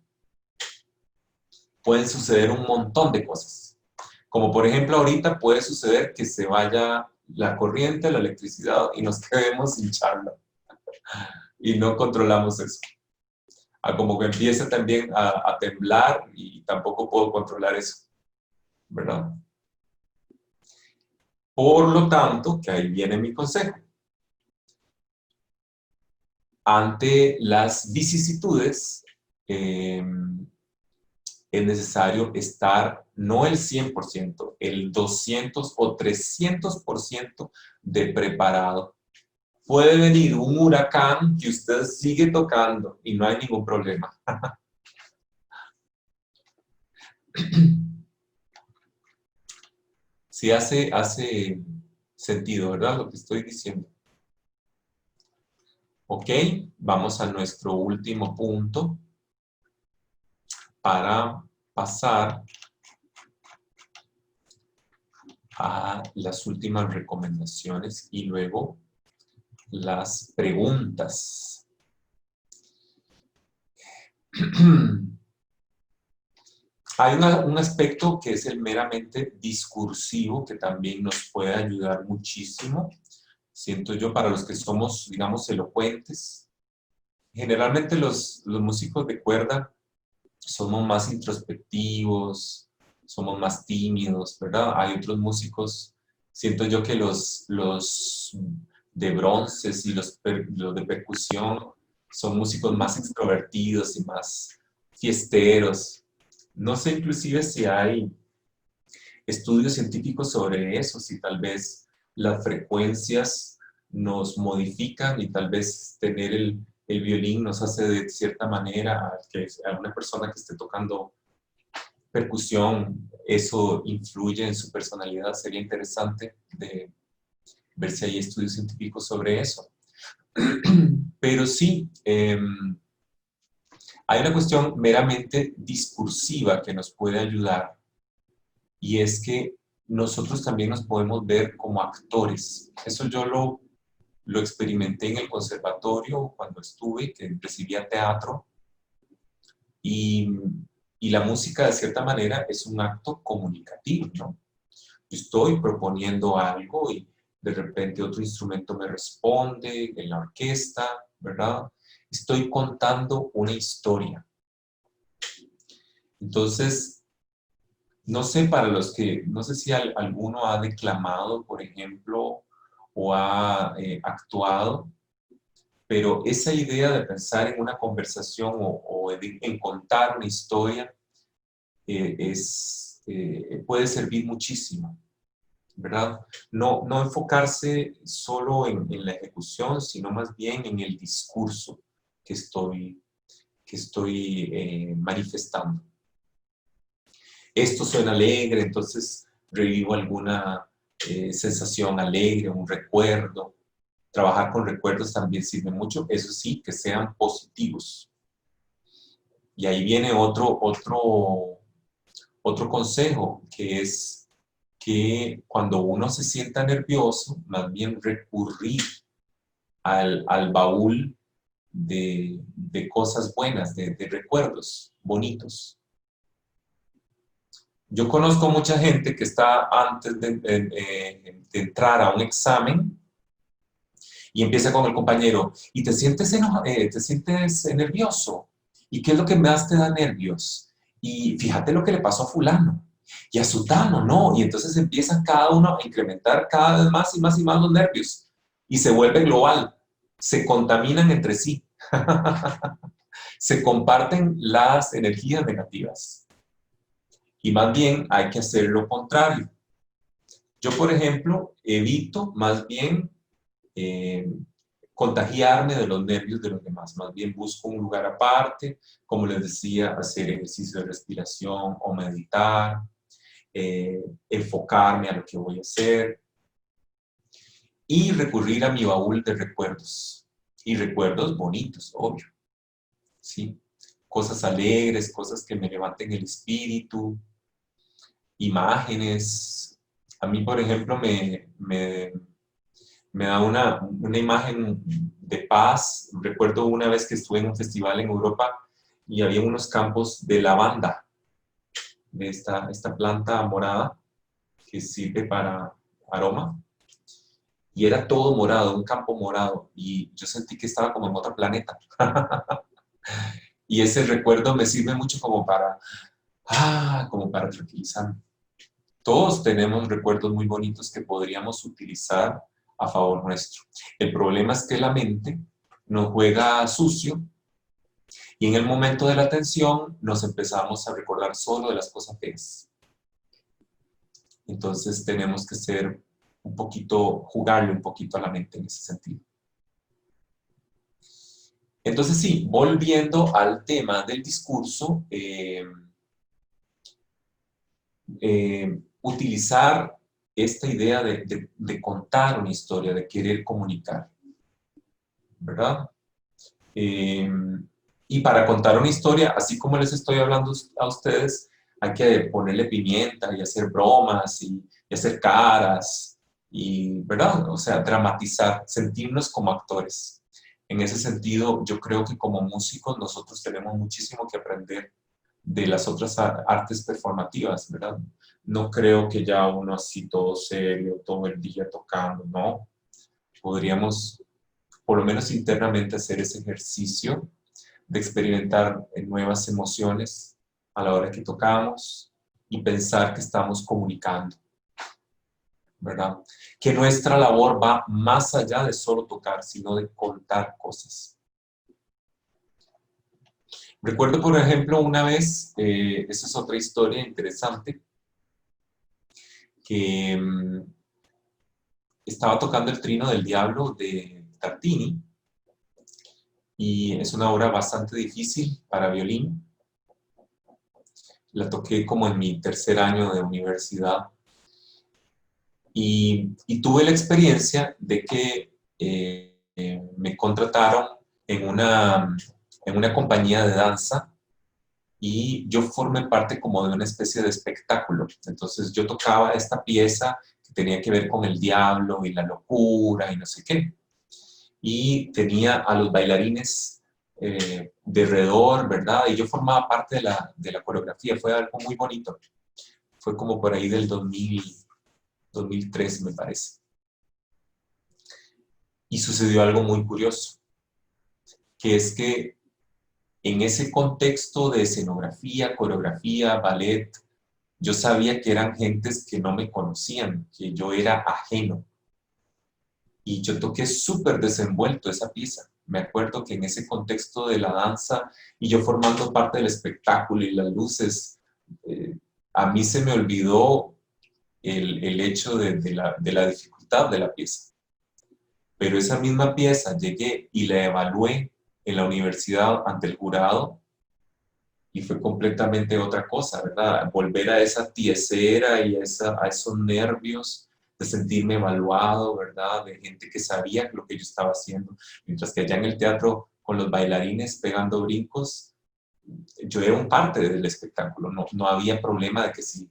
Pueden suceder un montón de cosas. Como por ejemplo ahorita puede suceder que se vaya la corriente, la electricidad y nos quedemos sin charla. Y no controlamos eso. Como que empieza también a temblar y tampoco puedo controlar eso, ¿verdad? Por lo tanto, que ahí viene mi consejo. Ante las vicisitudes, es necesario estar no el 100%, el 200 o 300% de preparado. Puede venir un huracán que usted sigue tocando y no hay ningún problema. Sí hace sentido, ¿verdad? Lo que estoy diciendo. Ok, vamos a nuestro último punto para pasar a las últimas recomendaciones y luego las preguntas. Hay un aspecto que es el meramente discursivo que también nos puede ayudar muchísimo. Siento yo, para los que somos, digamos, elocuentes. Generalmente los músicos de cuerda somos más introspectivos, somos más tímidos, ¿verdad? Hay otros músicos, siento yo que los de bronces y los de percusión son músicos más extrovertidos y más fiesteros, No sé inclusive si hay estudios científicos sobre eso, si tal vez las frecuencias nos modifican y tal vez tener el violín nos hace de cierta manera que a una persona que esté tocando percusión, eso influye en su personalidad. Sería interesante de ver si hay estudios científicos sobre eso. Pero sí, hay una cuestión meramente discursiva que nos puede ayudar, y es que nosotros también nos podemos ver como actores. Eso yo lo experimenté en el conservatorio cuando estuve, que recibía teatro, y, y la música de cierta manera es un acto comunicativo, ¿no? Yo estoy proponiendo algo y de repente otro instrumento me responde en la orquesta, ¿verdad? Estoy contando una historia. Entonces, no sé, no sé si alguno ha declamado, por ejemplo, o ha actuado, pero esa idea de pensar en una conversación o en contar una historia puede servir muchísimo, ¿verdad? No enfocarse solo en la ejecución, sino más bien en el discurso que estoy manifestando. Esto suena alegre, entonces revivo alguna sensación alegre, un recuerdo. Trabajar con recuerdos también sirve mucho, eso sí, que sean positivos. Y ahí viene otro consejo, que es que cuando uno se sienta nervioso, más bien recurrir al baúl de cosas buenas, de recuerdos bonitos. Yo conozco mucha gente que está antes de entrar a un examen y empieza con el compañero, y te sientes nervioso. ¿Y qué es lo que más te da nervios? Y fíjate lo que le pasó a fulano. Y a sutano, ¿no? Y entonces empiezan cada uno a incrementar cada vez más y más y más los nervios. Y se vuelve global. Se contaminan entre sí. Se comparten las energías negativas. Y más bien hay que hacer lo contrario. Yo, por ejemplo, evito más bien contagiarme de los nervios de los demás. Más bien busco un lugar aparte, como les decía, hacer ejercicio de respiración o meditar, enfocarme a lo que voy a hacer y recurrir a mi baúl de recuerdos. Y recuerdos bonitos, obvio. ¿Sí? Cosas alegres, cosas que me levanten el espíritu, imágenes. A mí, por ejemplo, me da una imagen de paz. Recuerdo una vez que estuve en un festival en Europa y había unos campos de lavanda, de esta planta morada que sirve para aroma. Y era todo morado, un campo morado. Y yo sentí que estaba como en otro planeta. Y ese recuerdo me sirve mucho como para tranquilizarme. Todos tenemos recuerdos muy bonitos que podríamos utilizar a favor nuestro. El problema es que la mente nos juega sucio y en el momento de la tensión nos empezamos a recordar solo de las cosas feas. Entonces tenemos que jugarle un poquito a la mente en ese sentido. Entonces sí, volviendo al tema del discurso, utilizar esta idea de contar una historia, de querer comunicar, ¿verdad? Y para contar una historia, así como les estoy hablando a ustedes, hay que ponerle pimienta y hacer bromas y hacer caras, ¿verdad? O sea, dramatizar, sentirnos como actores. En ese sentido, yo creo que como músicos nosotros tenemos muchísimo que aprender de las otras artes performativas, ¿verdad? No creo que ya uno así todo serio, todo el día tocando, ¿no? Podríamos, por lo menos internamente, hacer ese ejercicio de experimentar nuevas emociones a la hora que tocamos y pensar que estamos comunicando, ¿verdad? Que nuestra labor va más allá de solo tocar, sino de contar cosas. Recuerdo, por ejemplo, una vez, esa es otra historia interesante, que estaba tocando el Trino del Diablo de Tartini, y es una obra bastante difícil para violín. La toqué como en mi tercer año de universidad, y tuve la experiencia de que me contrataron en una compañía de danza, y yo formé parte como de una especie de espectáculo. Entonces yo tocaba esta pieza que tenía que ver con el diablo y la locura y no sé qué. Y tenía a los bailarines de alrededor, ¿verdad? Y yo formaba parte de la coreografía. Fue algo muy bonito. Fue como por ahí del 2003, me parece. Y sucedió algo muy curioso, que es que en ese contexto de escenografía, coreografía, ballet, yo sabía que eran gentes que no me conocían, que yo era ajeno. Y yo toqué súper desenvuelto esa pieza. Me acuerdo que en ese contexto de la danza y yo formando parte del espectáculo y las luces, a mí se me olvidó el hecho de la dificultad de la pieza. Pero esa misma pieza llegué y la evalué en la universidad ante el jurado, y fue completamente otra cosa, ¿verdad? Volver a esa tiesera y a esos nervios de sentirme evaluado, ¿verdad? De gente que sabía lo que yo estaba haciendo. Mientras que allá en el teatro, con los bailarines pegando brincos, yo era un parte del espectáculo. No había problema de que si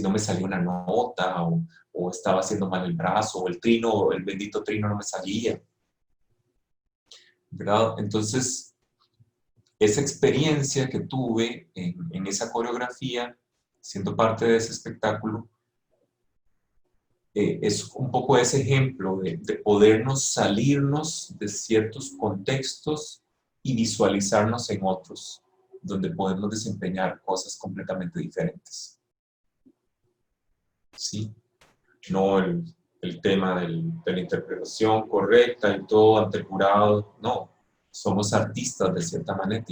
no me salía una nota, o estaba haciendo mal el brazo, o el trino, el bendito trino no me salía, ¿verdad? Entonces, esa experiencia que tuve en esa coreografía, siendo parte de ese espectáculo, es un poco ese ejemplo de podernos salirnos de ciertos contextos y visualizarnos en otros, donde podemos desempeñar cosas completamente diferentes. ¿Sí? No el tema de la interpretación correcta y todo ante el jurado, no. Somos artistas de cierta manera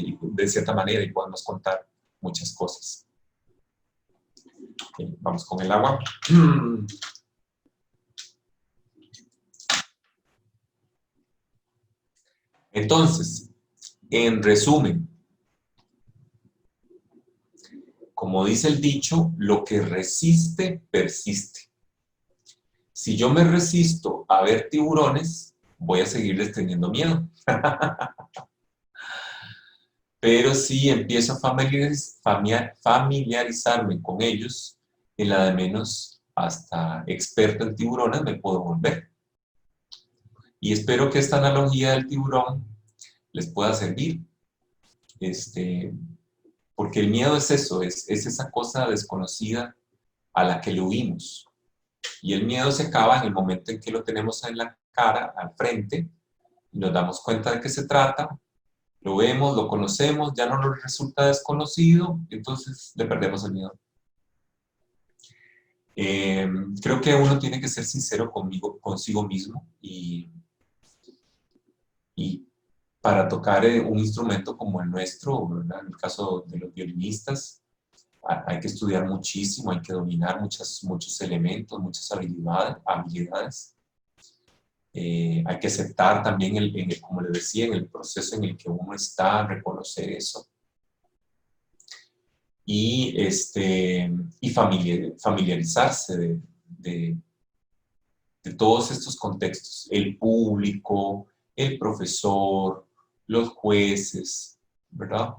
y podemos contar muchas cosas. Okay, vamos con el agua. Entonces, en resumen, como dice el dicho, lo que resiste, persiste. Si yo me resisto a ver tiburones, voy a seguirles teniendo miedo. Pero si empiezo a familiarizarme con ellos, en la de menos hasta experto en tiburones me puedo volver. Y espero que esta analogía del tiburón les pueda servir. Porque el miedo es eso, es esa cosa desconocida a la que le huimos. Y el miedo se acaba en el momento en que lo tenemos en la cara, al frente, y nos damos cuenta de qué se trata, lo vemos, lo conocemos, ya no nos resulta desconocido, entonces le perdemos el miedo. Creo que uno tiene que ser sincero consigo mismo, y para tocar un instrumento como el nuestro, ¿verdad? En el caso de los violinistas, hay que estudiar muchísimo, hay que dominar muchos elementos, muchas habilidades. Hay que aceptar también, como le decía, en el proceso en el que uno está, reconocer eso. Y familiarizarse de todos estos contextos. El público, el profesor, los jueces, ¿verdad?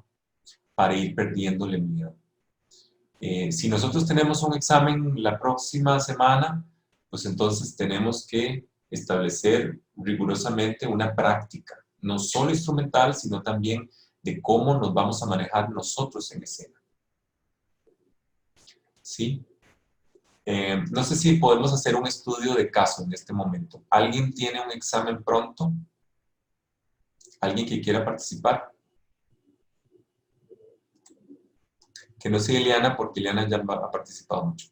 Para ir perdiéndole miedo. Si nosotros tenemos un examen la próxima semana, pues entonces tenemos que establecer rigurosamente una práctica, no solo instrumental, sino también de cómo nos vamos a manejar nosotros en escena. ¿Sí? No sé si podemos hacer un estudio de caso en este momento. ¿Alguien tiene un examen pronto? ¿Alguien que quiera participar? Que no sea Ileana, porque Ileana ya ha participado mucho.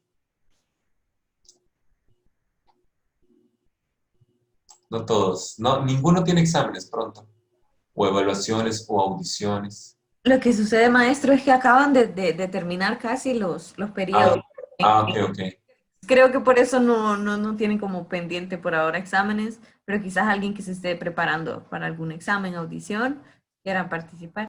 No todos. No, ninguno tiene exámenes pronto. O evaluaciones o audiciones. Lo que sucede, maestro, es que acaban de terminar casi los periodos. Ok, ok. Creo que por eso no tienen como pendiente por ahora exámenes, pero quizás alguien que se esté preparando para algún examen, audición, quieran participar.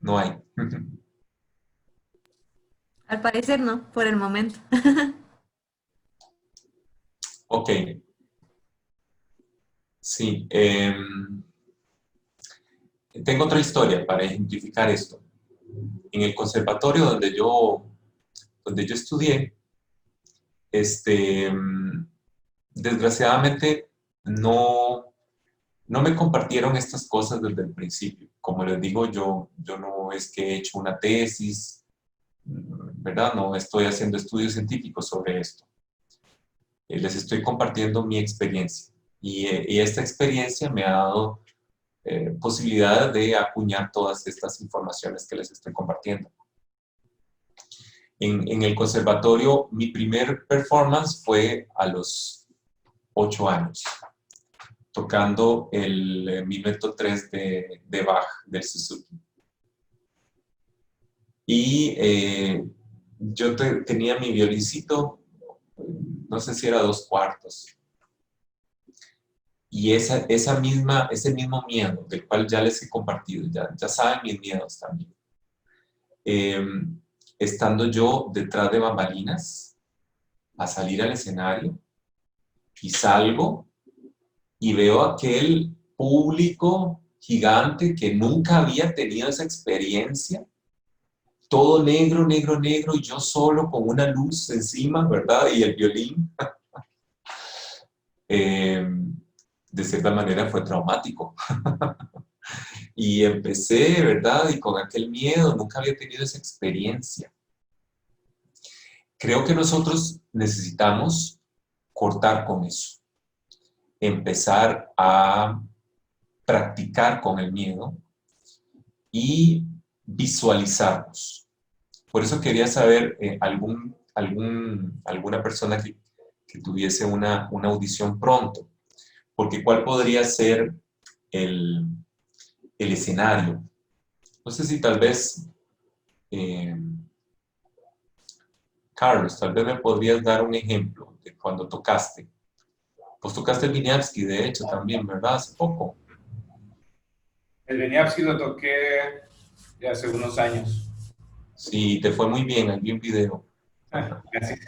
No hay. Al parecer no, por el momento. Ok. Sí. Tengo otra historia para ejemplificar esto. En el conservatorio donde yo estudié, desgraciadamente no me compartieron estas cosas desde el principio. Como les digo, yo no es que he hecho una tesis, ¿verdad? No estoy haciendo estudios científicos sobre esto. Les estoy compartiendo mi experiencia. Y esta experiencia me ha dado posibilidad de acuñar todas estas informaciones que les estoy compartiendo. En el conservatorio, mi primer performance fue a los 8 años, tocando el Minueto 3 de Bach, del Suzuki. Y yo tenía mi violincito, no sé si era 2/4. Y ese mismo miedo, del cual ya les he compartido, ya saben mis miedos también. Estando yo detrás de bambalinas, a salir al escenario, y salgo y veo aquel público gigante que nunca había tenido esa experiencia, todo negro, negro, negro, y yo solo con una luz encima, ¿verdad? Y el violín. De cierta manera fue traumático. Y empecé, ¿verdad? Y con aquel miedo, nunca había tenido esa experiencia. Creo que nosotros necesitamos cortar con eso, empezar a practicar con el miedo y visualizarnos. Por eso quería saber alguna persona que tuviese una audición pronto, porque ¿cuál podría ser el escenario? No sé si tal vez, Carlos, tal vez me podrías dar un ejemplo de cuando tocaste. Pues tocaste el Wieniawski, de hecho, también, ¿verdad? Hace poco. El Wieniawski lo toqué ya hace unos años. Sí, te fue muy bien, hay un video. Gracias.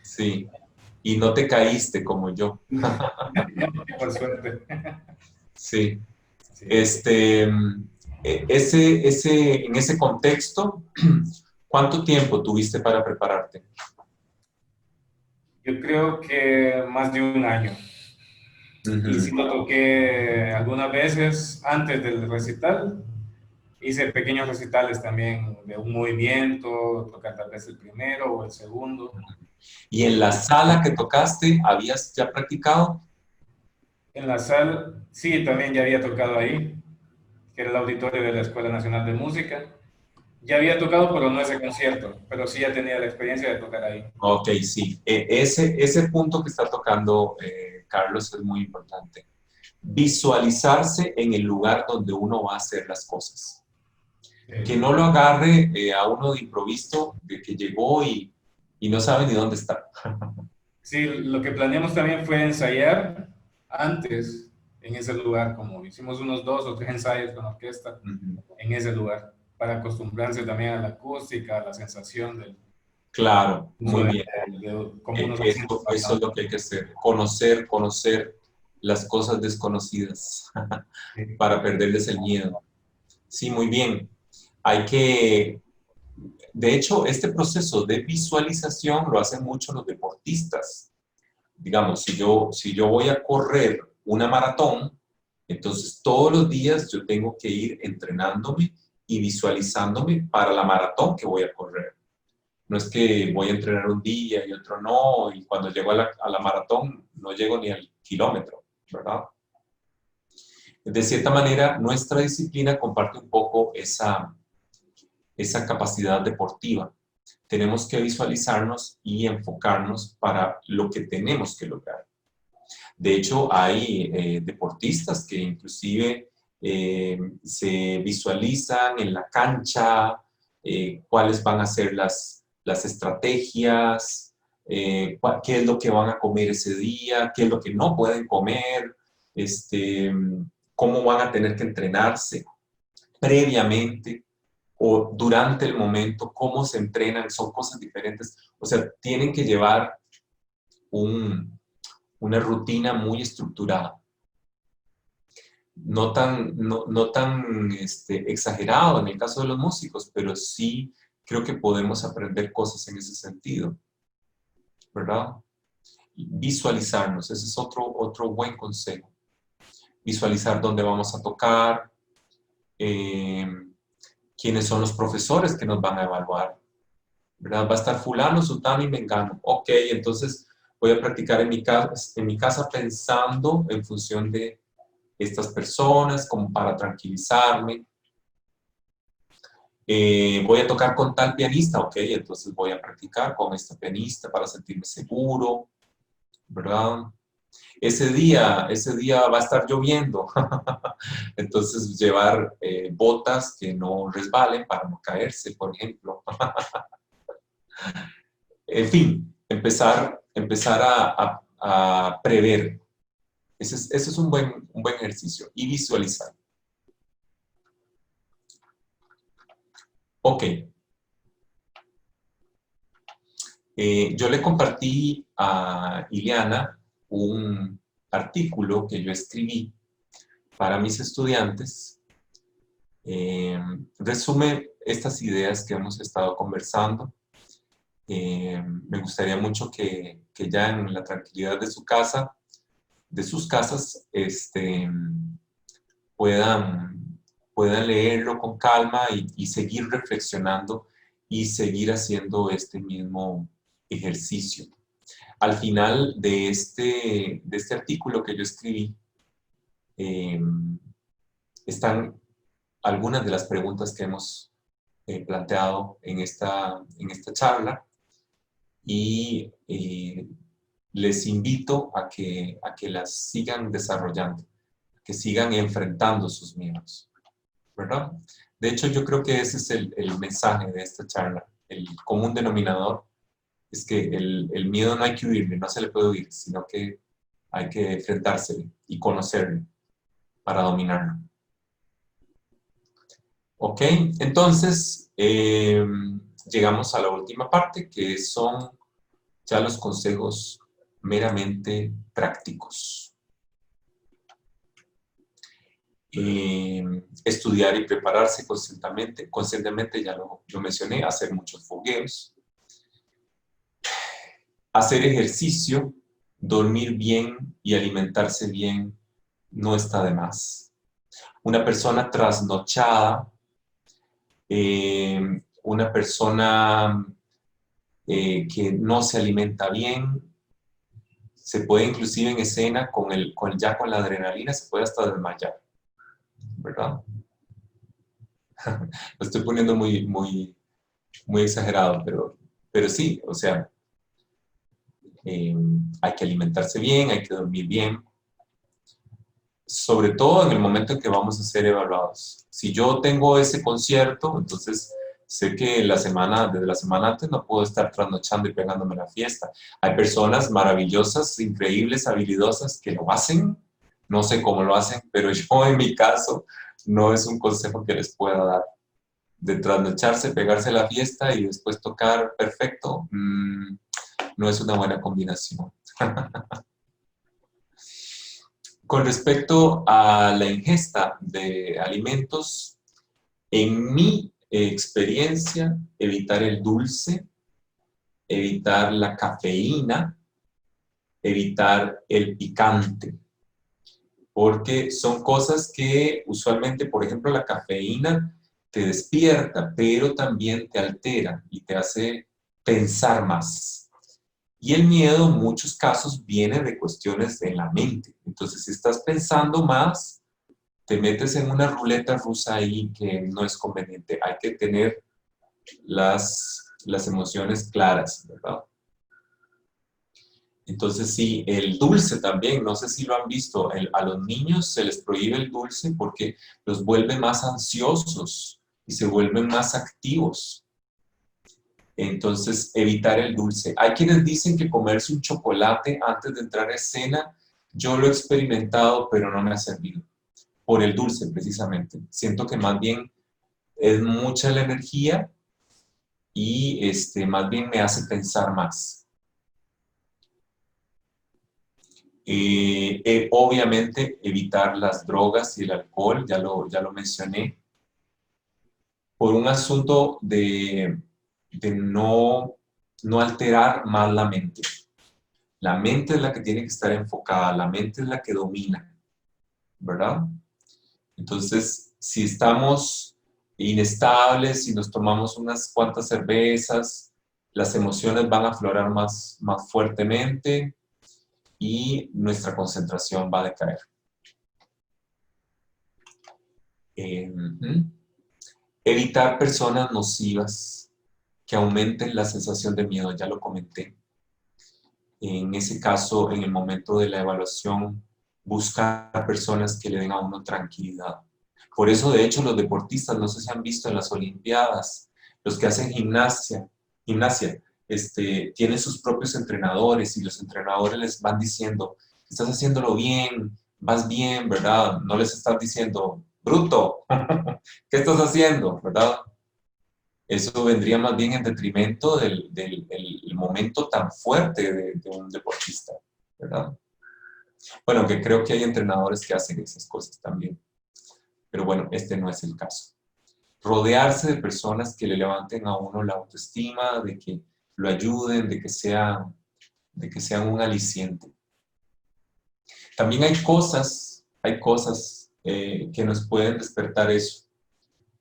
Sí, y no te caíste como yo. Por suerte. Sí. Sí. En ese contexto, ¿cuánto tiempo tuviste para prepararte? Yo creo que más de un año. Y sí lo toqué algunas veces antes del recital. Hice pequeños recitales también de un movimiento, tocar tal vez el primero o el segundo. ¿Y en la sala que tocaste, habías ya practicado? En la sala, sí, también ya había tocado ahí, que era el auditorio de la Escuela Nacional de Música. Ya había tocado, pero no ese concierto, pero sí ya tenía la experiencia de tocar ahí. Ok, sí. Ese punto que está tocando Carlos es muy importante. Visualizarse en el lugar donde uno va a hacer las cosas. Que no lo agarre a uno de improviso, de que llegó y no sabe ni dónde está. Sí, lo que planeamos también fue ensayar antes en ese lugar, como hicimos unos 2 o 3 ensayos con la orquesta en ese lugar, para acostumbrarse también a la acústica, a la sensación del... Claro, muy bien. Eso es lo que hay que hacer, conocer las cosas desconocidas para perderles el miedo. Sí, muy bien. De hecho, este proceso de visualización lo hacen mucho los deportistas. Digamos, si yo voy a correr una maratón, entonces todos los días yo tengo que ir entrenándome y visualizándome para la maratón que voy a correr. No es que voy a entrenar un día y otro no, y cuando llego a la maratón no llego ni al kilómetro, ¿verdad? De cierta manera, nuestra disciplina comparte un poco esa capacidad deportiva. Tenemos que visualizarnos y enfocarnos para lo que tenemos que lograr. De hecho, hay deportistas que inclusive se visualizan en la cancha, cuáles van a ser las estrategias, qué es lo que van a comer ese día, qué es lo que no pueden comer, cómo van a tener que entrenarse previamente o durante el momento, cómo se entrenan, son cosas diferentes. O sea, tienen que llevar una rutina muy estructurada. No tan exagerado en el caso de los músicos, pero sí creo que podemos aprender cosas en ese sentido, ¿verdad? Visualizarnos, ese es otro buen consejo. Visualizar dónde vamos a tocar, quiénes son los profesores que nos van a evaluar, ¿verdad? Va a estar fulano, sutano y mengano. Ok, entonces voy a practicar en mi casa pensando en función de estas personas, como para tranquilizarme. Voy a tocar con tal pianista, ok, entonces voy a practicar con esta pianista para sentirme seguro, ¿verdad? Ese día va a estar lloviendo, entonces llevar botas que no resbalen para no caerse, por ejemplo. En fin, empezar a prever. Ese es un buen ejercicio. Y visualizar. Ok. Yo le compartí a Ileana un artículo que yo escribí para mis estudiantes. Resume estas ideas que hemos estado conversando. Me gustaría mucho que ya en la tranquilidad de su casa, de sus casas, puedan leerlo con calma y seguir reflexionando y seguir haciendo este mismo ejercicio. Al final de este artículo que yo escribí, están algunas de las preguntas que hemos planteado en esta charla y les invito a que las sigan desarrollando, que sigan enfrentando sus miedos, ¿verdad? De hecho, yo creo que ese es el mensaje de esta charla. El común denominador es que el miedo no hay que huirle, no se le puede huir, sino que hay que enfrentársele y conocerlo para dominarlo. Ok, entonces llegamos a la última parte, que son ya los consejos meramente prácticos. Estudiar y prepararse conscientemente ya lo mencioné, hacer muchos fogueos, hacer ejercicio, dormir bien y alimentarse bien no está de más. Una persona trasnochada, una persona que no se alimenta bien, se puede inclusive en escena ya con la adrenalina, se puede hasta desmayar, ¿verdad? Lo estoy poniendo muy exagerado, pero sí, o sea, hay que alimentarse bien, hay que dormir bien, sobre todo en el momento en que vamos a ser evaluados. Si yo tengo ese concierto, entonces sé que desde la semana antes no puedo estar trasnochando y pegándome la fiesta. Hay personas maravillosas, increíbles, habilidosas que lo hacen, no sé cómo lo hacen, pero yo en mi caso no es un consejo que les pueda dar. De trasnocharse, pegarse la fiesta y después tocar perfecto, no es una buena combinación. Con respecto a la ingesta de alimentos, en mi experiencia, evitar el dulce, evitar la cafeína, evitar el picante, porque son cosas que usualmente, por ejemplo, la cafeína te despierta, pero también te altera y te hace pensar más. Y el miedo en muchos casos viene de cuestiones de la mente. Entonces, si estás pensando más, te metes en una ruleta rusa ahí que no es conveniente. Hay que tener las emociones claras, ¿verdad? Entonces sí, el dulce también, no sé si lo han visto, a los niños se les prohíbe el dulce porque los vuelve más ansiosos y se vuelven más activos. Entonces, evitar el dulce. Hay quienes dicen que comerse un chocolate antes de entrar a escena, yo lo he experimentado, pero no me ha servido. Por el dulce, precisamente. Siento que más bien es mucha la energía y más bien me hace pensar más. Obviamente, evitar las drogas y el alcohol, ya lo mencioné, por un asunto de no alterar más la mente. La mente es la que tiene que estar enfocada, la mente es la que domina, ¿verdad? Entonces, si estamos inestables, si nos tomamos unas cuantas cervezas, las emociones van a aflorar más fuertemente y nuestra concentración va a decaer. Evitar personas nocivas que aumenten la sensación de miedo, ya lo comenté. En ese caso, en el momento de la evaluación, buscar personas que le den a uno tranquilidad. Por eso, de hecho, los deportistas, no sé si han visto en las Olimpiadas, los que hacen gimnasia, tienen sus propios entrenadores y los entrenadores les van diciendo, estás haciéndolo bien, vas bien, ¿verdad? No les estás diciendo, bruto, ¿qué estás haciendo, verdad? Eso vendría más bien en detrimento del momento tan fuerte de un deportista, ¿verdad? Bueno, que creo que hay entrenadores que hacen esas cosas también. Pero bueno, este no es el caso. Rodearse de personas que le levanten a uno la autoestima, de que lo ayuden, de que sean un aliciente. También hay cosas que nos pueden despertar eso.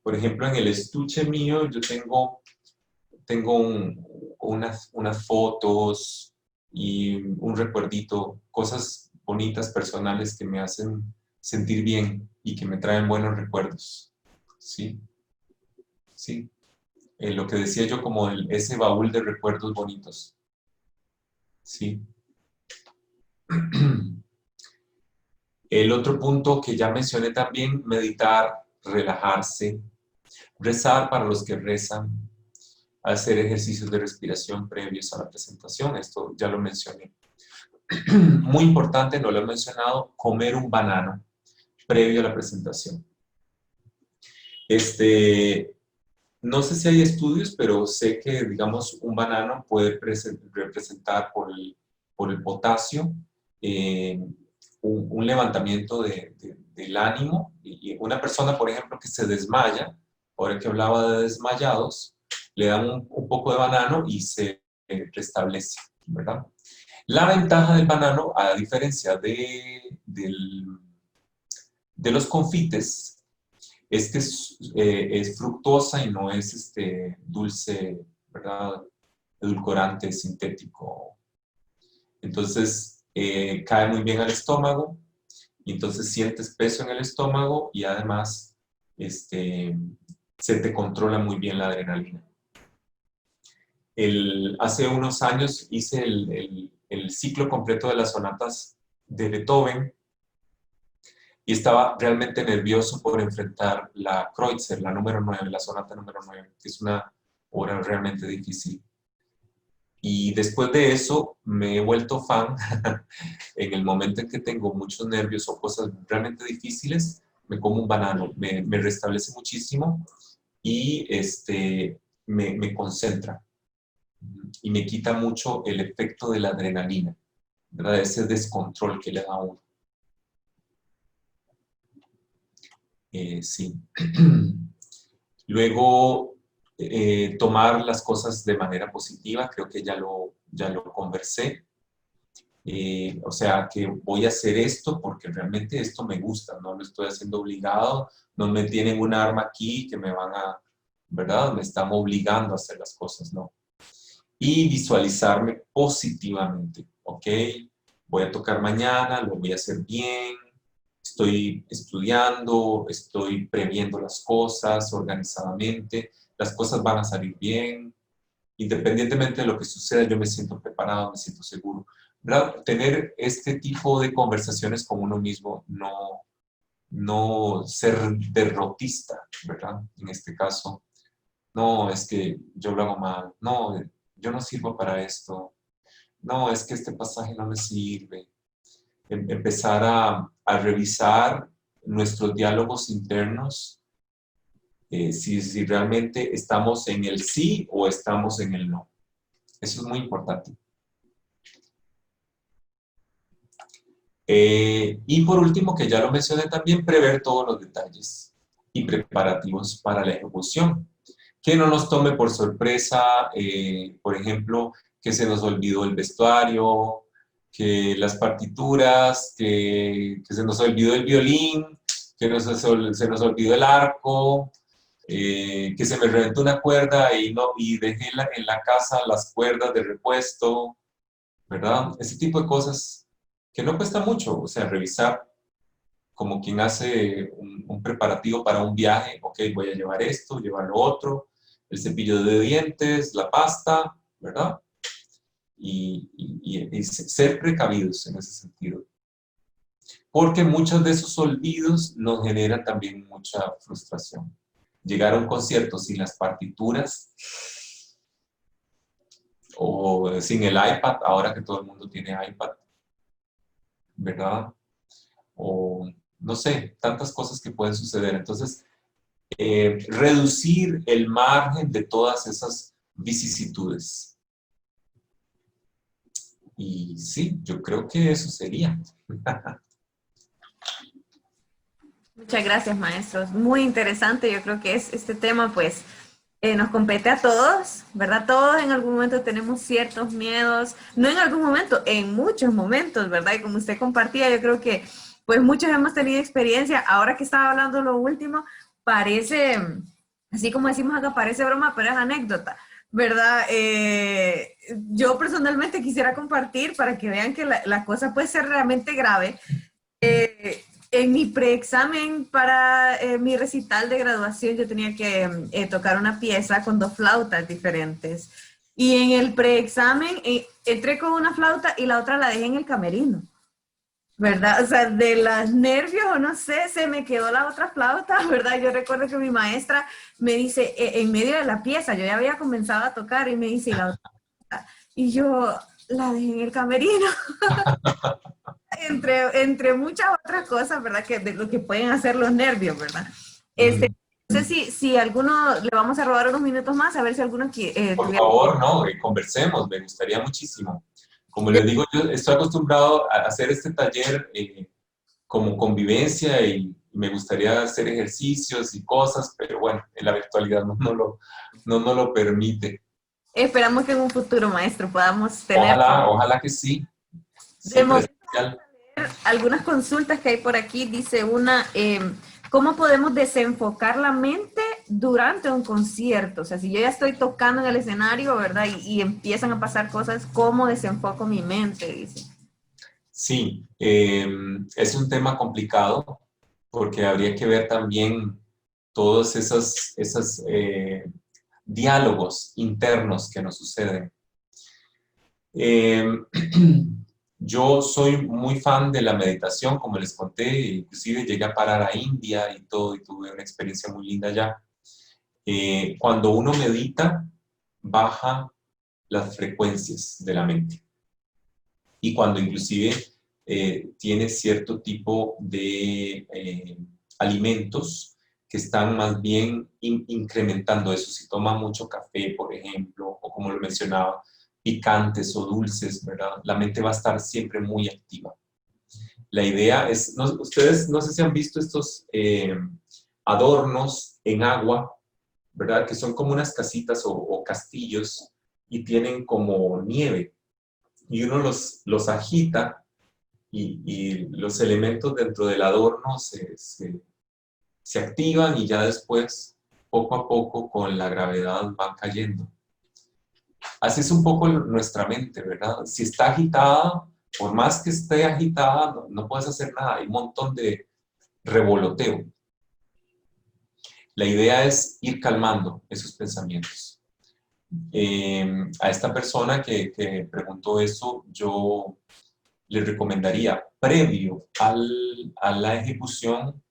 Por ejemplo, en el estuche mío yo tengo unas fotos y un recuerdito, cosas bonitas, personales que me hacen sentir bien y que me traen buenos recuerdos. Sí, sí. Lo que decía yo como ese baúl de recuerdos bonitos. Sí. El otro punto que ya mencioné también, meditar, relajarse, rezar para los que rezan, hacer ejercicios de respiración previos a la presentación, esto ya lo mencioné. Muy importante, no lo he mencionado, comer un banano previo a la presentación. No sé si hay estudios, pero sé que, digamos, un banano puede representar por el potasio un levantamiento del ánimo. Y una persona, por ejemplo, que se desmaya, ahora que hablaba de desmayados, le dan un poco de banano y se restablece, ¿verdad? La ventaja del banano, a diferencia de los confites, es que es fructosa y no es dulce, ¿verdad? Edulcorante, sintético. Entonces, cae muy bien al estómago, y entonces sientes peso en el estómago y además se te controla muy bien la adrenalina. Hace unos años hice el ciclo completo de las sonatas de Beethoven y estaba realmente nervioso por enfrentar la Kreutzer, la número 9, la sonata número 9, que es una obra realmente difícil. Y después de eso me he vuelto fan. En el momento en que tengo muchos nervios o cosas realmente difíciles, me como un banano, me restablece muchísimo y me concentra y me quita mucho el efecto de la adrenalina, ¿verdad? Ese descontrol que le da a uno. Sí. Luego, tomar las cosas de manera positiva, creo que ya lo conversé. O sea, que voy a hacer esto porque realmente esto me gusta, no lo estoy haciendo obligado, no me tienen un arma aquí que me van a, ¿verdad? Me están obligando a hacer las cosas, ¿no? Y visualizarme positivamente, ¿ok? Voy a tocar mañana, lo voy a hacer bien, estoy estudiando, estoy previendo las cosas organizadamente, las cosas van a salir bien, independientemente de lo que suceda, yo me siento preparado, me siento seguro. ¿verdad? Tener este tipo de conversaciones con uno mismo, no ser derrotista, ¿verdad? En este caso, no, es que yo lo hago mal, no, yo no sirvo para esto, no, es que este pasaje no me sirve. Empezar a revisar nuestros diálogos internos, si realmente estamos en el sí o estamos en el no. Eso es muy importante. Y por último, que ya lo mencioné también, prever todos los detalles y preparativos para la ejecución. Que no nos tome por sorpresa, por ejemplo, que se nos olvidó el vestuario, que las partituras, que se nos olvidó el violín, que se nos olvidó el arco, que se me reventó una cuerda y dejé en la casa las cuerdas de repuesto, ¿verdad? Ese tipo de cosas que no cuesta mucho, o sea, revisar como quien hace un preparativo para un viaje, ok, voy a llevar esto, llevar lo otro, el cepillo de dientes, la pasta, ¿verdad? Y ser precavidos en ese sentido. Porque muchos de esos olvidos nos generan también mucha frustración. Llegar a un concierto sin las partituras o sin el iPad, ahora que todo el mundo tiene iPad, ¿verdad? O no sé, tantas cosas que pueden suceder. Entonces, reducir el margen de todas esas vicisitudes. Y sí, yo creo que eso sería. Muchas gracias, maestros. Muy interesante. Yo creo que este tema, pues, nos compete a todos, ¿verdad? Todos en algún momento tenemos ciertos miedos, no en algún momento, en muchos momentos, ¿verdad? Y como usted compartía, yo creo que, pues, muchos hemos tenido experiencia. Ahora que estaba hablando lo último, parece, así como decimos acá, parece broma, pero es anécdota, ¿verdad? Yo personalmente quisiera compartir para que vean que la cosa puede ser realmente grave. En mi preexamen para mi recital de graduación, yo tenía que tocar una pieza con 2 flautas diferentes. Y en el preexamen entré con una flauta y la otra la dejé en el camerino, ¿verdad? O sea, de los nervios o no sé, se me quedó la otra flauta, ¿verdad? Yo recuerdo que mi maestra me dice, en medio de la pieza, yo ya había comenzado a tocar y me dice, ¿y la otra flauta? Y yo la dejé en el camerino. Entre muchas otras cosas, ¿verdad? Que de lo que pueden hacer los nervios, ¿verdad? No sé si alguno, le vamos a robar unos minutos más, a ver si alguno quiere. Por favor, no, conversemos, me gustaría muchísimo. Como les digo, yo estoy acostumbrado a hacer este taller como convivencia y me gustaría hacer ejercicios y cosas, pero bueno, en la virtualidad no lo permite. Esperamos que en un futuro, maestro, podamos tener... Ojalá que sí. De momento, algunas consultas que hay por aquí, dice una, ¿cómo podemos desenfocar la mente durante un concierto? O sea, si yo ya estoy tocando en el escenario, ¿verdad? Y empiezan a pasar cosas, ¿cómo desenfoco mi mente? Dice. Sí, es un tema complicado porque habría que ver también todos esos diálogos internos que nos suceden. Yo soy muy fan de la meditación, como les conté, inclusive llegué a parar a India y todo, y tuve una experiencia muy linda allá. Cuando uno medita, baja las frecuencias de la mente. Y cuando inclusive tiene cierto tipo de alimentos que están más bien incrementando eso. Si toma mucho café, por ejemplo, o como lo mencionaba, picantes o dulces, ¿verdad? La mente va a estar siempre muy activa. La idea es, ustedes no sé si han visto estos adornos en agua, ¿verdad? Que son como unas casitas o castillos y tienen como nieve. Y uno los agita y los elementos dentro del adorno se activan y ya después, poco a poco, con la gravedad van cayendo. Así es un poco nuestra mente, ¿verdad? Si está agitada, por más que esté agitada, no puedes hacer nada. Hay un montón de revoloteo. La idea es ir calmando esos pensamientos. A esta persona que preguntó eso, yo le recomendaría, previo a la ejecución,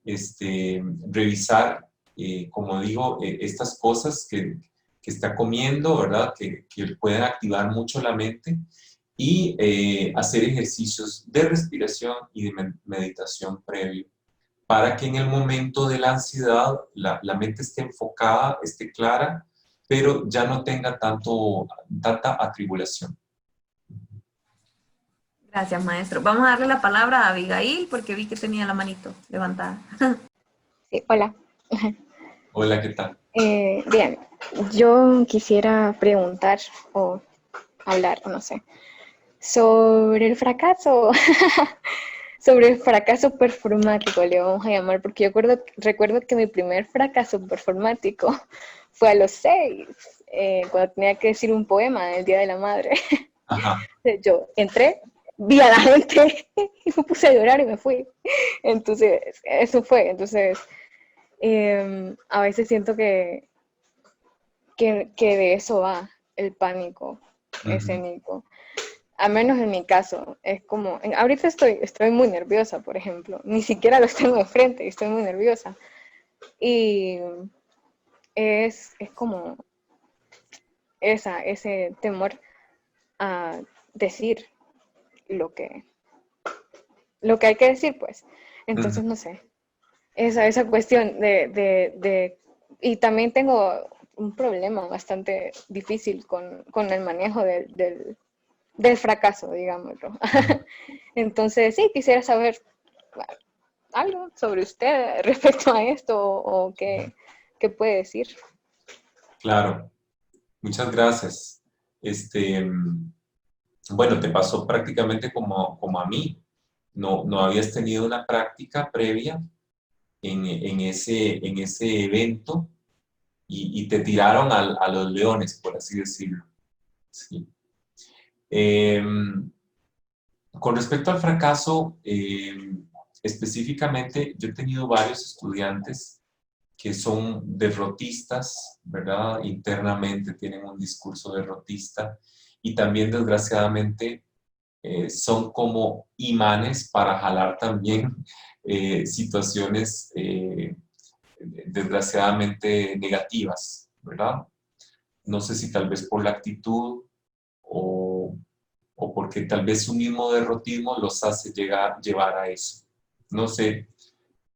revisar, como digo, estas cosas que está comiendo, ¿verdad? Que pueden activar mucho la mente y hacer ejercicios de respiración y de meditación previo para que en el momento de la ansiedad la mente esté enfocada, esté clara, pero ya no tenga tanta atribulación. Gracias, maestro. Vamos a darle la palabra a Abigail porque vi que tenía la manito levantada. Sí, hola. Hola, ¿qué tal? Bien, yo quisiera preguntar o hablar, no sé, sobre el fracaso, sobre el fracaso performático, le vamos a llamar, porque yo recuerdo que mi primer fracaso performático fue a los 6, cuando tenía que decir un poema el Día de la Madre. Ajá. Yo entré, vi a la gente y me puse a llorar y me fui. Entonces, eso fue. Entonces, a veces siento que de eso va el pánico escénico. Al menos en mi caso, es como, ahorita estoy muy nerviosa, por ejemplo. Ni siquiera los tengo de frente y estoy muy nerviosa. Y es como ese temor a decir lo que hay que decir, pues. Entonces, no sé, esa cuestión y también tengo un problema bastante difícil con el manejo del fracaso, digámoslo. Entonces, sí, quisiera saber algo sobre usted respecto a esto o qué puede decir. Claro, muchas gracias. Bueno, te pasó prácticamente como a mí. No habías tenido una práctica previa en ese evento y te tiraron a los leones, por así decirlo. Sí. Con respecto al fracaso, específicamente yo he tenido varios estudiantes que son derrotistas, ¿verdad? Internamente tienen un discurso derrotista y también desgraciadamente son como imanes para jalar también situaciones desgraciadamente negativas, ¿verdad? No sé si tal vez por la actitud o porque tal vez su mismo derrotismo los hace llevar a eso. No sé,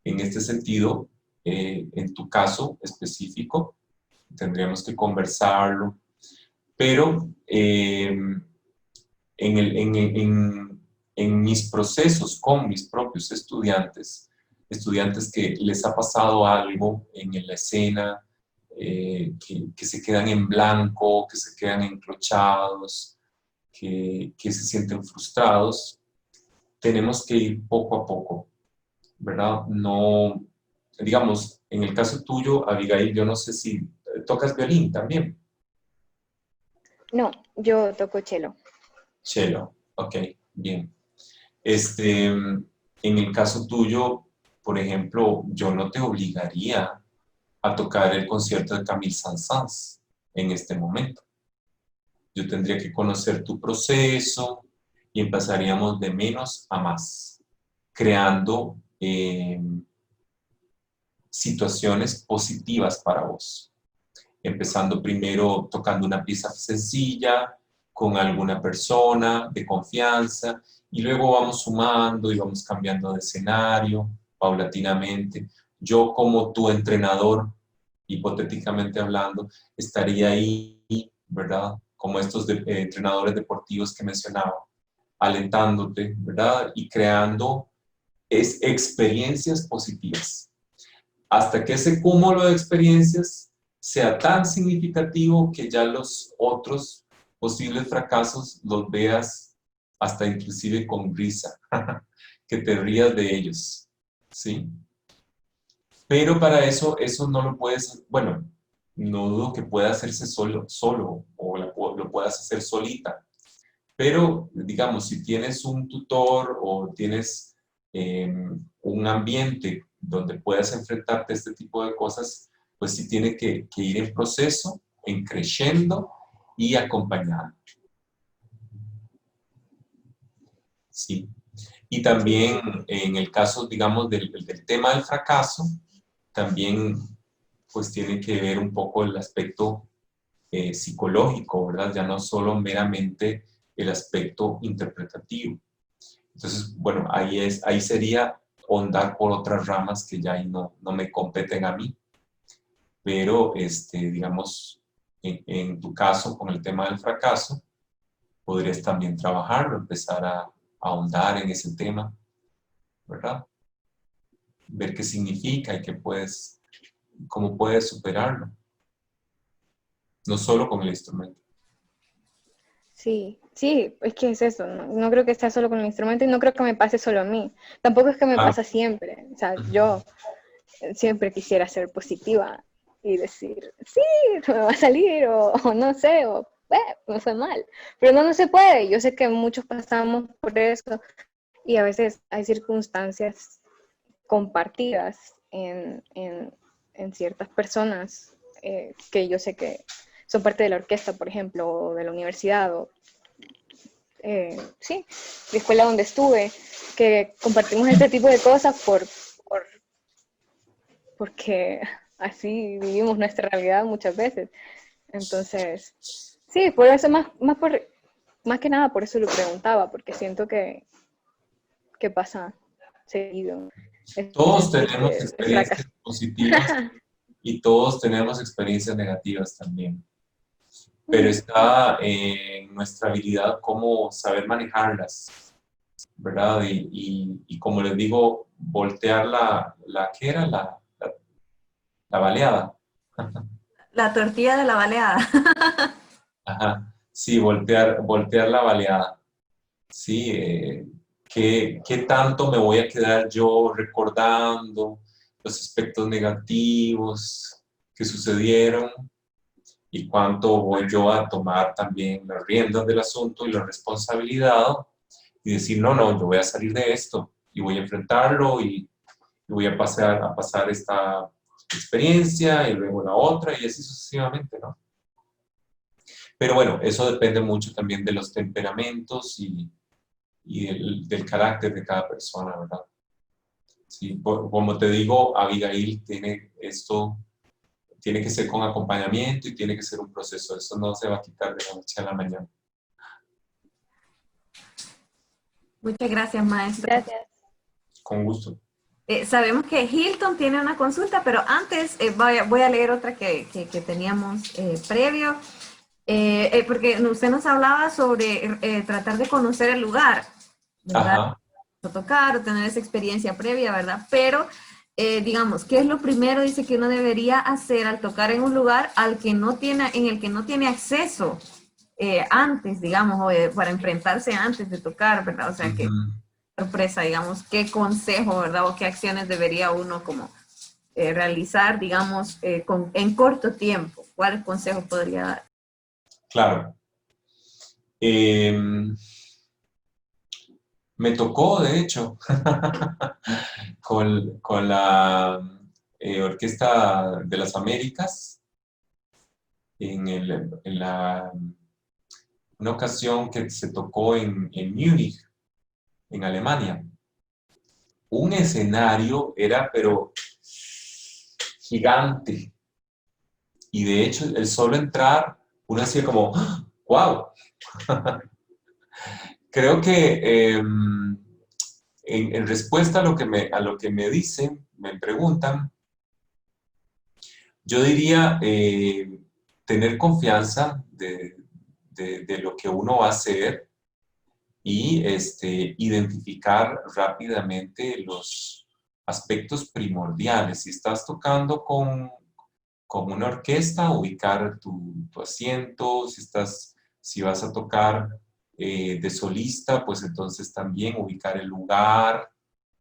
en este sentido, en tu caso específico, tendríamos que conversarlo, pero en mis procesos con mis propios estudiantes que les ha pasado algo en la escena, que se quedan en blanco, que se quedan encrochados, que se sienten frustrados, tenemos que ir poco a poco, ¿verdad? No, digamos, en el caso tuyo, Abigail, yo no sé si tocas violín también. No, yo toco cello. Cello, ok, bien. En el caso tuyo, por ejemplo, yo no te obligaría a tocar el concierto de Camille Saint-Saëns en este momento. Yo tendría que conocer tu proceso y empezaríamos de menos a más, creando situaciones positivas para vos. Empezando primero tocando una pieza sencilla con alguna persona de confianza y luego vamos sumando y vamos cambiando de escenario paulatinamente. Yo como tu entrenador, hipotéticamente hablando, estaría ahí, ¿verdad? Como estos entrenadores deportivos que mencionaba, alentándote, ¿verdad? Y creando experiencias positivas. Hasta que ese cúmulo de experiencias sea tan significativo que ya los otros posibles fracasos los veas hasta inclusive con risa, que te rías de ellos, ¿sí? Pero para eso no lo puedes, bueno, no dudo que pueda hacerse solo o lo puedas hacer solita. Pero, digamos, si tienes un tutor o tienes un ambiente donde puedas enfrentarte a este tipo de cosas, pues sí tiene que ir en proceso en creciendo y acompañando. Sí. Y también en el caso, digamos, del tema del fracaso, también pues tiene que ver un poco el aspecto psicológico, ¿verdad? Ya no solo meramente el aspecto interpretativo. Entonces, bueno, ahí sería ahondar por otras ramas que ya ahí no me competen a mí. Pero, digamos, en tu caso, con el tema del fracaso, podrías también trabajarlo, empezar a ahondar en ese tema, ¿verdad? Ver qué significa y cómo puedes superarlo. No solo con el instrumento. Sí, sí, es que es eso, no creo que sea solo con el instrumento y no creo que me pase solo a mí. Tampoco es que me pasa siempre, o sea, yo siempre quisiera ser positiva y decir, sí, me va a salir, o no sé, o me fue mal. Pero no se puede. Yo sé que muchos pasamos por eso y a veces hay circunstancias compartidas en ciertas personas que yo sé que son parte de la orquesta, por ejemplo, o de la universidad, o sí, la escuela donde estuve, que compartimos este tipo de cosas porque así vivimos nuestra realidad muchas veces. Entonces, sí, por eso más que nada por eso lo preguntaba, porque siento que pasa seguido. Todos tenemos experiencias positivas y todos tenemos experiencias negativas también. Pero está en nuestra habilidad cómo saber manejarlas, ¿verdad? Y como les digo, voltear ¿qué era? La baleada. La tortilla de la baleada. Ajá. Sí, voltear la baleada. Sí, ¿qué tanto me voy a quedar yo recordando los aspectos negativos que sucedieron y cuánto voy yo a tomar también las riendas del asunto y la responsabilidad y decir, no, yo voy a salir de esto y voy a enfrentarlo y voy a pasar esta experiencia y luego la otra y así sucesivamente, ¿no? Pero bueno, eso depende mucho también de los temperamentos y del carácter de cada persona, ¿verdad? Sí, como te digo, Abigail tiene que ser con acompañamiento y tiene que ser un proceso. Eso no se va a quitar de la noche a la mañana. Muchas gracias, maestro. Gracias. Con gusto. Sabemos que Hilton tiene una consulta, pero antes voy a leer otra que teníamos previo. Porque usted nos hablaba sobre tratar de conocer el lugar, ¿verdad? Ajá. Tocar o tener esa experiencia previa, ¿verdad? Pero, digamos, ¿qué es lo primero, dice, que uno debería hacer al tocar en un lugar en el que no tiene acceso antes, digamos, o para enfrentarse antes de tocar, ¿verdad? O sea, que sorpresa, digamos, ¿qué consejo, verdad? O qué acciones debería uno como realizar, digamos, en corto tiempo? ¿Cuál consejo podría dar? Claro. Me tocó, de hecho, con la Orquesta de las Américas, en una ocasión que se tocó en Múnich, en Alemania. Un escenario era, pero gigante. Y de hecho, el solo entrar, uno hacía como, ¡wow! Creo que en respuesta a lo que me dicen, me preguntan, yo diría tener confianza de lo que uno va a hacer y identificar rápidamente los aspectos primordiales. Si estás tocando con una orquesta, ubicar tu asiento. Si vas a tocar de solista, pues entonces también ubicar el lugar,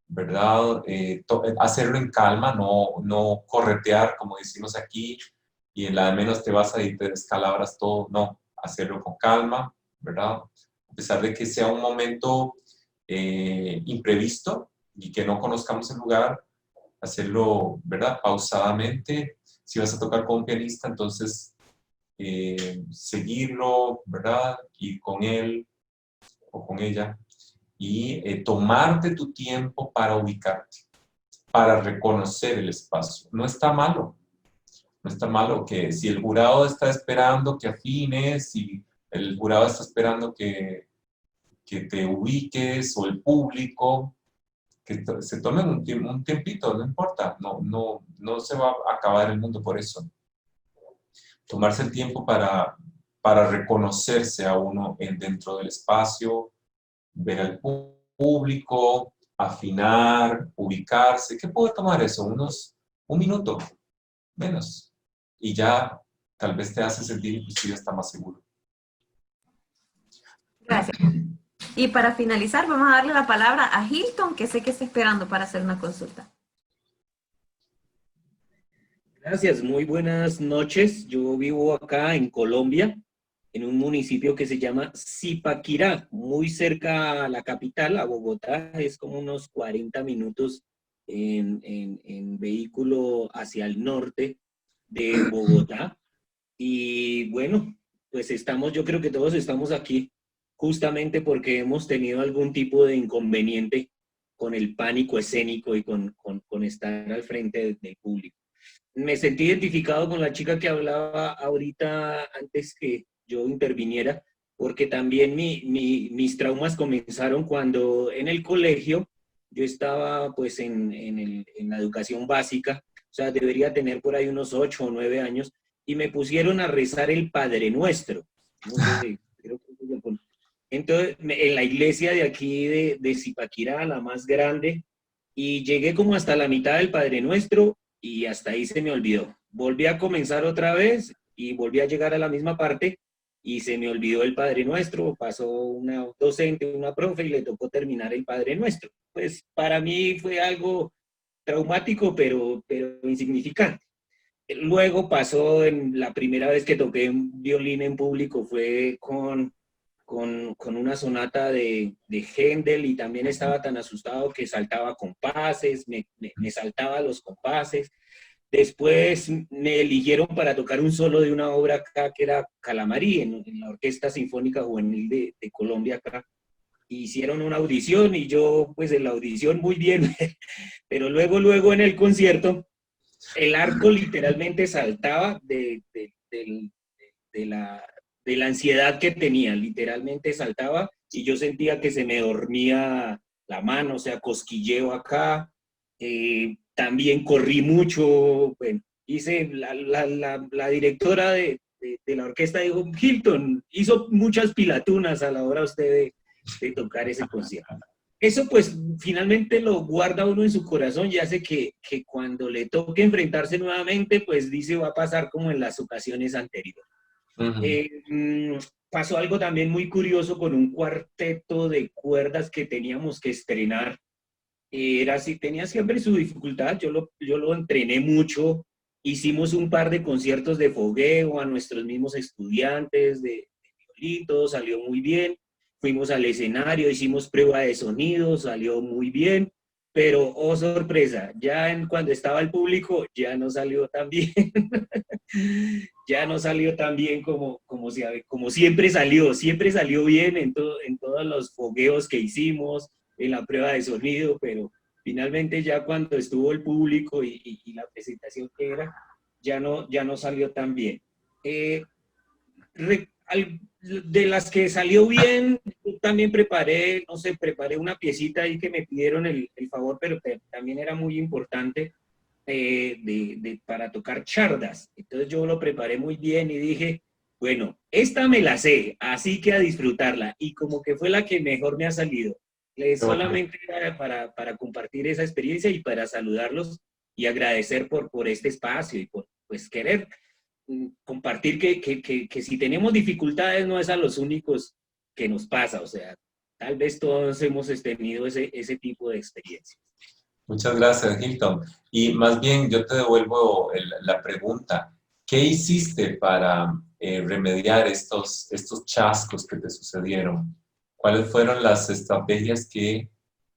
¿verdad? Hacerlo en calma, no corretear, como decimos aquí, y en la de menos te vas a ir, te descalabras todo. No, hacerlo con calma, ¿verdad? A pesar de que sea un momento imprevisto y que no conozcamos el lugar, hacerlo, ¿verdad? Pausadamente. Si vas a tocar con un pianista, entonces seguirlo, ¿verdad? Ir con él o con ella y tomarte tu tiempo para ubicarte, para reconocer el espacio. No está malo. No está malo que si el jurado está esperando que afines, si el jurado está esperando que te ubiques o el público, que se tomen un tiempito, no importa, no se va a acabar el mundo por eso. Tomarse el tiempo para reconocerse a uno dentro del espacio, ver al público, afinar, ubicarse. ¿Qué puede tomar eso? Un minuto, menos. Y ya tal vez te hace sentir inclusive hasta más seguro. Gracias. Y para finalizar, vamos a darle la palabra a Hilton, que sé que está esperando para hacer una consulta. Gracias, muy buenas noches. Yo vivo acá en Colombia, en un municipio que se llama Zipaquirá, muy cerca a la capital, a Bogotá. Es como unos 40 minutos en vehículo hacia el norte de Bogotá. Y bueno, pues yo creo que todos estamos aquí justamente porque hemos tenido algún tipo de inconveniente con el pánico escénico y con estar al frente del público. Me sentí identificado con la chica que hablaba ahorita antes que yo interviniera, porque también mis traumas comenzaron cuando en el colegio yo estaba pues en la educación básica, o sea, debería tener por ahí unos 8 o 9 años, y me pusieron a rezar el Padre Nuestro. No sé, creo que entonces, en la iglesia de aquí de Zipaquirá, la más grande, y llegué como hasta la mitad del Padre Nuestro y hasta ahí se me olvidó. Volví a comenzar otra vez y volví a llegar a la misma parte y se me olvidó el Padre Nuestro. Pasó una docente, una profe y le tocó terminar el Padre Nuestro. Pues para mí fue algo traumático, pero insignificante. Luego pasó en la primera vez que toqué un violín en público fue con una sonata de Händel y también estaba tan asustado que saltaba compases, me saltaba los compases. Después me eligieron para tocar un solo de una obra acá que era Calamarí, en la Orquesta Sinfónica Juvenil de Colombia acá. Hicieron una audición y yo pues en la audición muy bien, pero luego en el concierto el arco literalmente saltaba de la ansiedad que tenía, literalmente saltaba y yo sentía que se me dormía la mano, o sea, cosquilleo acá, también corrí mucho, bueno, la directora de la orquesta dijo, Hilton, hizo muchas pilatunas a la hora usted de tocar ese concierto. Eso pues finalmente lo guarda uno en su corazón y hace que cuando le toque enfrentarse nuevamente, pues dice va a pasar como en las ocasiones anteriores. Pasó algo también muy curioso con un cuarteto de cuerdas que teníamos que estrenar. Era así, tenía siempre su dificultad, yo lo entrené mucho, hicimos un par de conciertos de fogueo a nuestros mismos estudiantes de violín, todo salió muy bien, fuimos al escenario, hicimos prueba de sonido, salió muy bien, pero oh sorpresa, cuando estaba el público ya no salió tan bien. Ya no salió tan bien como siempre salió bien en todos los fogueos que hicimos, en la prueba de sonido, pero finalmente ya cuando estuvo el público y la presentación que era, ya no salió tan bien. De las que salió bien, también preparé una piecita ahí que me pidieron el favor, pero también era muy importante para tocar chardas. Entonces yo lo preparé muy bien y dije, bueno, esta me la sé, así que a disfrutarla. Y como que fue la que mejor me ha salido. Solamente para compartir esa experiencia y para saludarlos y agradecer por este espacio y por pues querer compartir que si tenemos dificultades no es a los únicos que nos pasa, o sea, tal vez todos hemos tenido ese tipo de experiencias. Muchas gracias, Hilton. Y más bien yo te devuelvo la pregunta. ¿Qué hiciste para remediar estos chascos que te sucedieron? ¿Cuáles fueron las estrategias que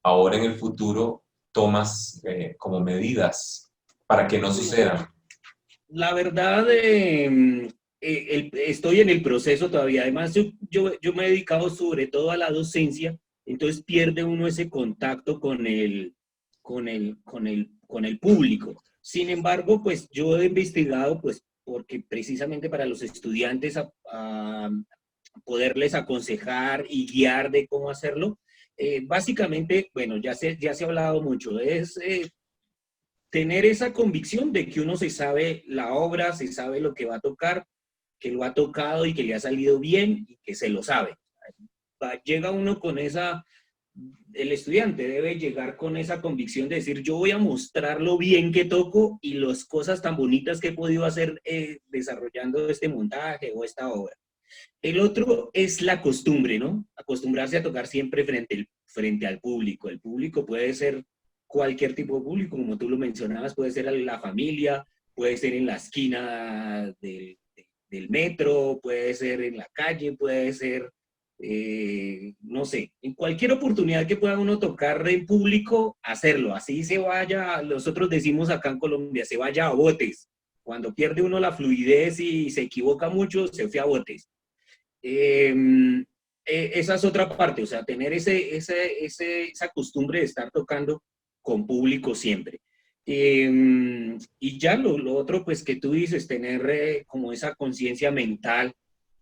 ahora en el futuro tomas como medidas para que no sucedan? La verdad, estoy en el proceso todavía. Además, yo me he dedicado sobre todo a la docencia, entonces pierde uno ese contacto con el público. Sin embargo, pues yo he investigado, pues porque precisamente para los estudiantes a poderles aconsejar y guiar de cómo hacerlo, básicamente, bueno, ya se ha hablado mucho, es tener esa convicción de que uno se sabe la obra, se sabe lo que va a tocar, que lo ha tocado y que le ha salido bien y que se lo sabe. Llega uno con esa, el estudiante debe llegar con esa convicción de decir, yo voy a mostrar lo bien que toco y las cosas tan bonitas que he podido hacer desarrollando este montaje o esta obra. El otro es la costumbre, ¿no? Acostumbrarse a tocar siempre frente al público. El público puede ser cualquier tipo de público, como tú lo mencionabas, puede ser la familia, puede ser en la esquina del metro, puede ser en la calle, puede ser, no sé, en cualquier oportunidad que pueda uno tocar en público, hacerlo. Así se vaya, nosotros decimos acá en Colombia, se vaya a botes. Cuando pierde uno la fluidez y se equivoca mucho, se fue a botes. Esa es otra parte, o sea, tener esa costumbre de estar tocando con público siempre. Y ya lo otro, pues que tú dices, tener como esa conciencia mental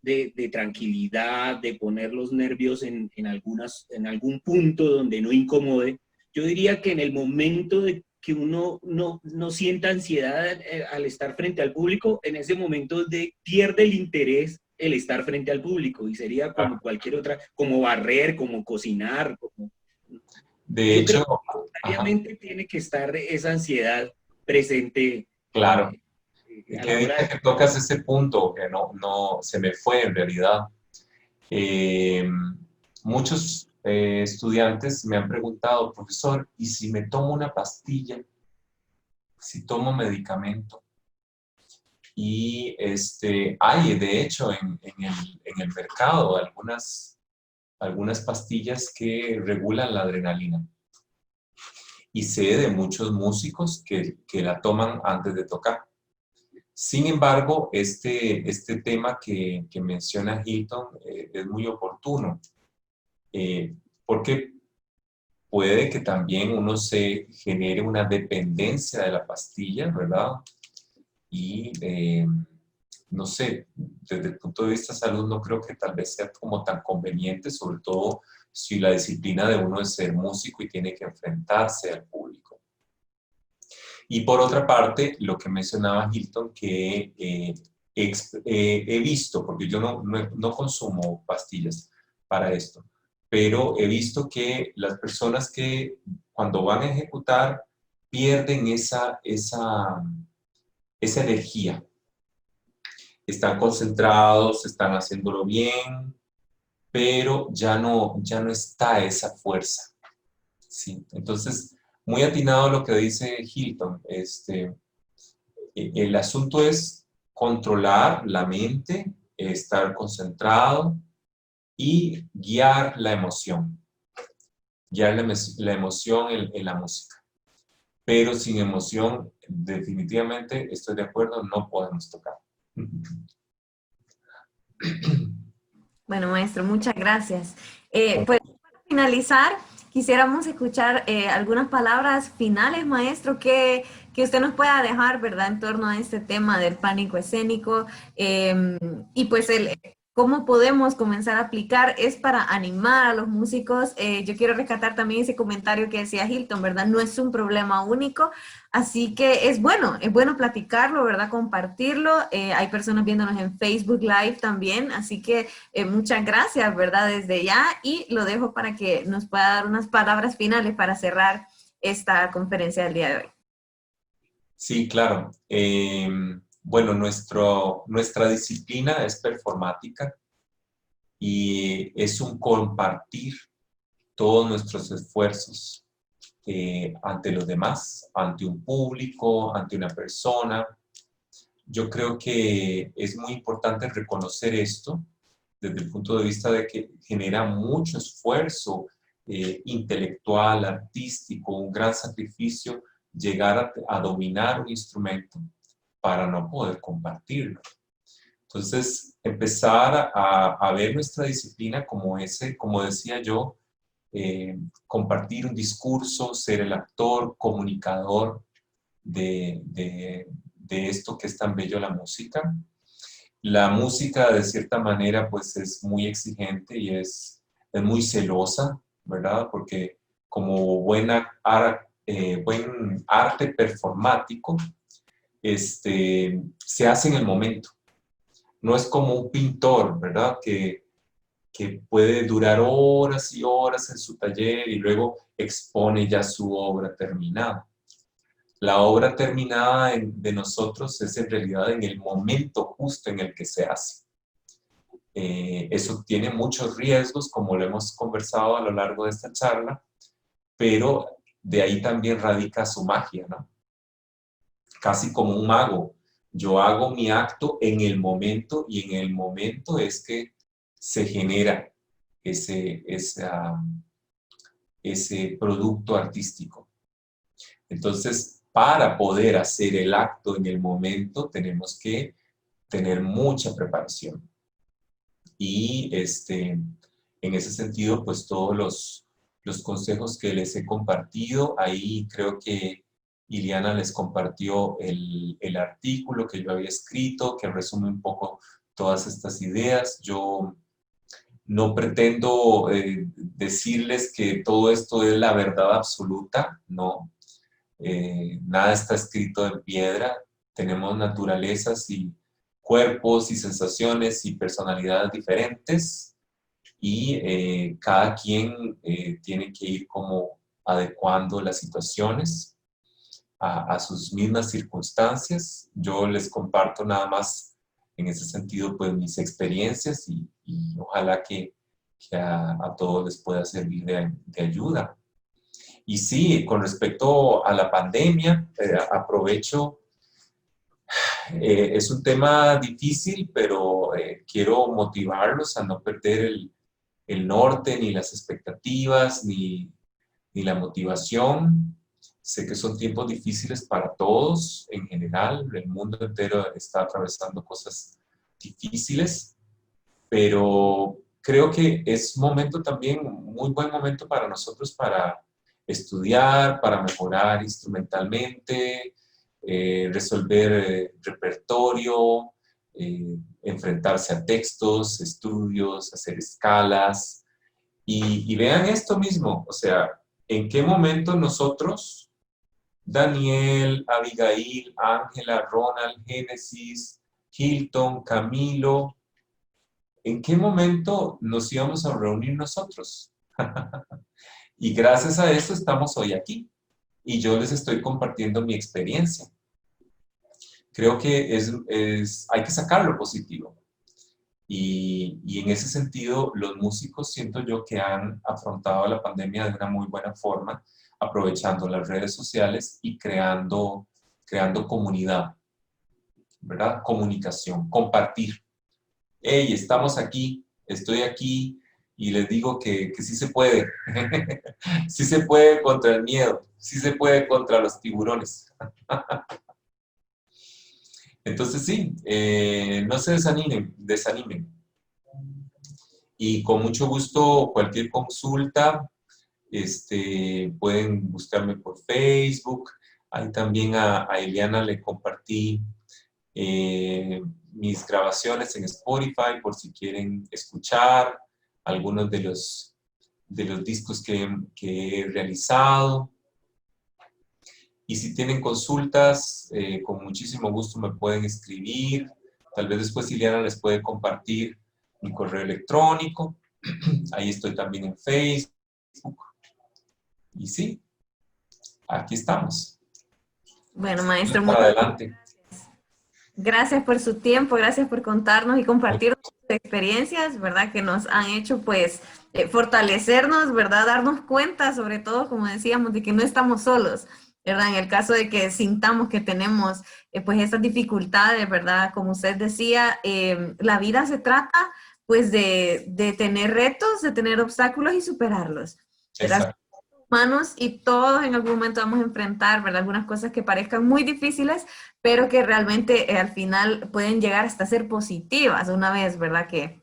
de tranquilidad, de poner los nervios en algún punto donde no incomode. Yo diría que en el momento de que uno no sienta ansiedad al estar frente al público, en ese momento pierde el interés el estar frente al público y sería como cualquier otra, como barrer, como cocinar, como... De hecho, obviamente tiene que estar esa ansiedad presente. Claro. A Que la hora dice que tocas ese punto que no se me fue en realidad. Muchos estudiantes me han preguntado, profesor, ¿y si me tomo una pastilla? Si tomo medicamento. Y hay, de hecho, en el mercado algunas pastillas que regulan la adrenalina. Y sé de muchos músicos que la toman antes de tocar. Sin embargo, este tema que menciona Hilton es muy oportuno, porque puede que también uno se genere una dependencia de la pastilla, ¿verdad? Y no sé, desde el punto de vista de salud no creo que tal vez sea como tan conveniente, sobre todo si la disciplina de uno es ser músico y tiene que enfrentarse al público. Y por otra parte, lo que mencionaba Hilton, que he visto, porque yo no consumo pastillas para esto, pero he visto que las personas que cuando van a ejecutar pierden esa energía. Están concentrados, están haciéndolo bien, pero ya no está esa fuerza. ¿Sí? Entonces, muy atinado lo que dice Hilton. El asunto es controlar la mente, estar concentrado y guiar la emoción. Guiar la emoción en la música. Pero sin emoción, definitivamente, estoy de acuerdo, no podemos tocar. Bueno, maestro, muchas gracias. Pues para finalizar, quisiéramos escuchar algunas palabras finales, maestro, que usted nos pueda dejar, ¿verdad?, en torno a este tema del pánico escénico y pues cómo podemos comenzar a aplicar. Es para animar a los músicos. Yo quiero rescatar también ese comentario que decía Hilton, ¿verdad? No es un problema único, así que es bueno platicarlo, ¿verdad? Compartirlo. Hay personas viéndonos en Facebook Live también, así que muchas gracias, ¿verdad? Desde ya, y lo dejo para que nos pueda dar unas palabras finales para cerrar esta conferencia del día de hoy. Sí, claro. Bueno, nuestra disciplina es performática y es un compartir todos nuestros esfuerzos ante los demás, ante un público, ante una persona. Yo creo que es muy importante reconocer esto desde el punto de vista de que genera mucho esfuerzo intelectual, artístico, un gran sacrificio llegar a dominar un instrumento para no poder compartirlo. Entonces, empezar a ver nuestra disciplina como como decía yo, compartir un discurso, ser el actor, comunicador de esto que es tan bello la música. La música, de cierta manera, pues es muy exigente y es muy celosa, ¿verdad? Porque como buen arte performático, se hace en el momento. No es como un pintor, ¿verdad? Que puede durar horas y horas en su taller y luego expone ya su obra terminada. La obra terminada de nosotros es en realidad en el momento justo en el que se hace. Eso tiene muchos riesgos, como lo hemos conversado a lo largo de esta charla, pero de ahí también radica su magia, ¿no? Casi como un mago. Yo hago mi acto en el momento y en el momento es que se genera ese producto artístico. Entonces, para poder hacer el acto en el momento, tenemos que tener mucha preparación. Y en ese sentido, pues todos los consejos que les he compartido, ahí creo que Iliana les compartió el artículo que yo había escrito, que resume un poco todas estas ideas. Yo no pretendo decirles que todo esto es la verdad absoluta, no. Nada está escrito en piedra. Tenemos naturalezas y cuerpos y sensaciones y personalidades diferentes y cada quien tiene que ir como adecuando las situaciones a sus mismas circunstancias. Yo les comparto nada más en ese sentido pues mis experiencias y ojalá que a todos les pueda servir de ayuda. Y sí, con respecto a la pandemia, aprovecho, es un tema difícil, pero quiero motivarlos a no perder el norte, ni las expectativas, ni la motivación. Sé que son tiempos difíciles para todos en general, el mundo entero está atravesando cosas difíciles, pero creo que es momento también, muy buen momento para nosotros para estudiar, para mejorar instrumentalmente, resolver repertorio, enfrentarse a textos, estudios, hacer escalas. Y vean esto mismo, o sea, ¿en qué momento nosotros, Daniel, Abigail, Ángela, Ronald, Génesis, Hilton, Camilo, ¿en qué momento nos íbamos a reunir nosotros? Y gracias a eso estamos hoy aquí. Y yo les estoy compartiendo mi experiencia. Creo que hay que sacar lo positivo. Y en ese sentido, los músicos siento yo que han afrontado la pandemia de una muy buena forma, aprovechando las redes sociales y creando comunidad, ¿verdad? Comunicación, compartir. Hey, estamos aquí, estoy aquí, y les digo que sí se puede. Sí se puede contra el miedo, sí se puede contra los tiburones. Entonces sí, no se desanimen. Y con mucho gusto, cualquier consulta, pueden buscarme por Facebook. Ahí también a Eliana le compartí mis grabaciones en Spotify por si quieren escuchar algunos de los discos que he realizado. Y si tienen consultas, con muchísimo gusto me pueden escribir. Tal vez después Iliana les puede compartir mi correo electrónico. Ahí estoy también en Facebook. Y sí, aquí estamos. Bueno, maestro, muchas adelante. Gracias por su tiempo, gracias por contarnos y compartir sus experiencias, ¿verdad? Que nos han hecho, pues, fortalecernos, ¿verdad? Darnos cuenta, sobre todo, como decíamos, de que no estamos solos, ¿verdad? En el caso de que sintamos que tenemos, pues, esas dificultades, ¿verdad? Como usted decía, la vida se trata, pues, de tener retos, de tener obstáculos y superarlos. humanos y todos en algún momento vamos a enfrentar, ¿verdad? Algunas cosas que parezcan muy difíciles, pero que realmente al final pueden llegar hasta ser positivas una vez, ¿verdad? Que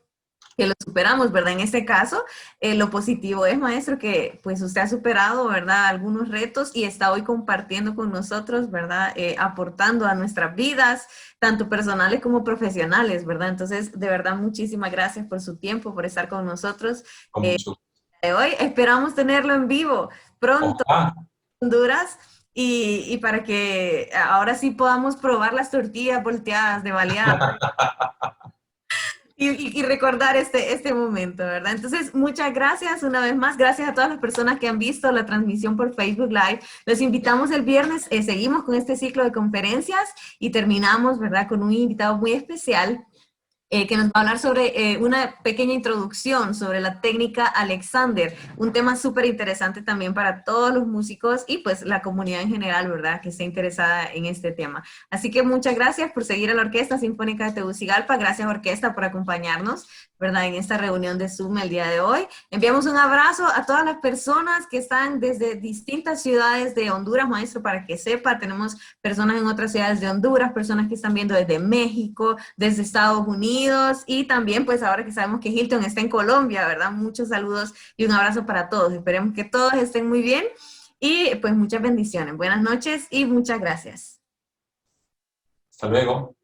lo superamos, ¿verdad? En este caso, lo positivo es, maestro, que pues usted ha superado, ¿verdad? Algunos retos y está hoy compartiendo con nosotros, ¿verdad? Aportando a nuestras vidas, tanto personales como profesionales, ¿verdad? Entonces, de verdad, muchísimas gracias por su tiempo, por estar con nosotros Con mucho hoy. Esperamos tenerlo en vivo pronto Ojalá. en Honduras y para que ahora sí podamos probar las tortillas volteadas de baleada. Y recordar este momento, ¿verdad? Entonces, muchas gracias una vez más. Gracias a todas las personas que han visto la transmisión por Facebook Live. Los invitamos el viernes. Seguimos con este ciclo de conferencias y terminamos, ¿verdad? Con un invitado muy especial que nos va a hablar sobre una pequeña introducción sobre la técnica Alexander, un tema súper interesante también para todos los músicos y pues la comunidad en general, ¿verdad? Que esté interesada en este tema. Así que muchas gracias por seguir a la Orquesta Sinfónica de Tegucigalpa. Gracias, Orquesta, por acompañarnos, ¿verdad? En esta reunión de Zoom el día de hoy. Enviamos un abrazo a todas las personas que están desde distintas ciudades de Honduras, maestro, para que sepa, tenemos personas en otras ciudades de Honduras, personas que están viendo desde México, desde Estados Unidos, y también pues ahora que sabemos que Hilton está en Colombia, ¿verdad? Muchos saludos y un abrazo para todos. Esperemos que todos estén muy bien y pues muchas bendiciones. Buenas noches y muchas gracias. Hasta luego.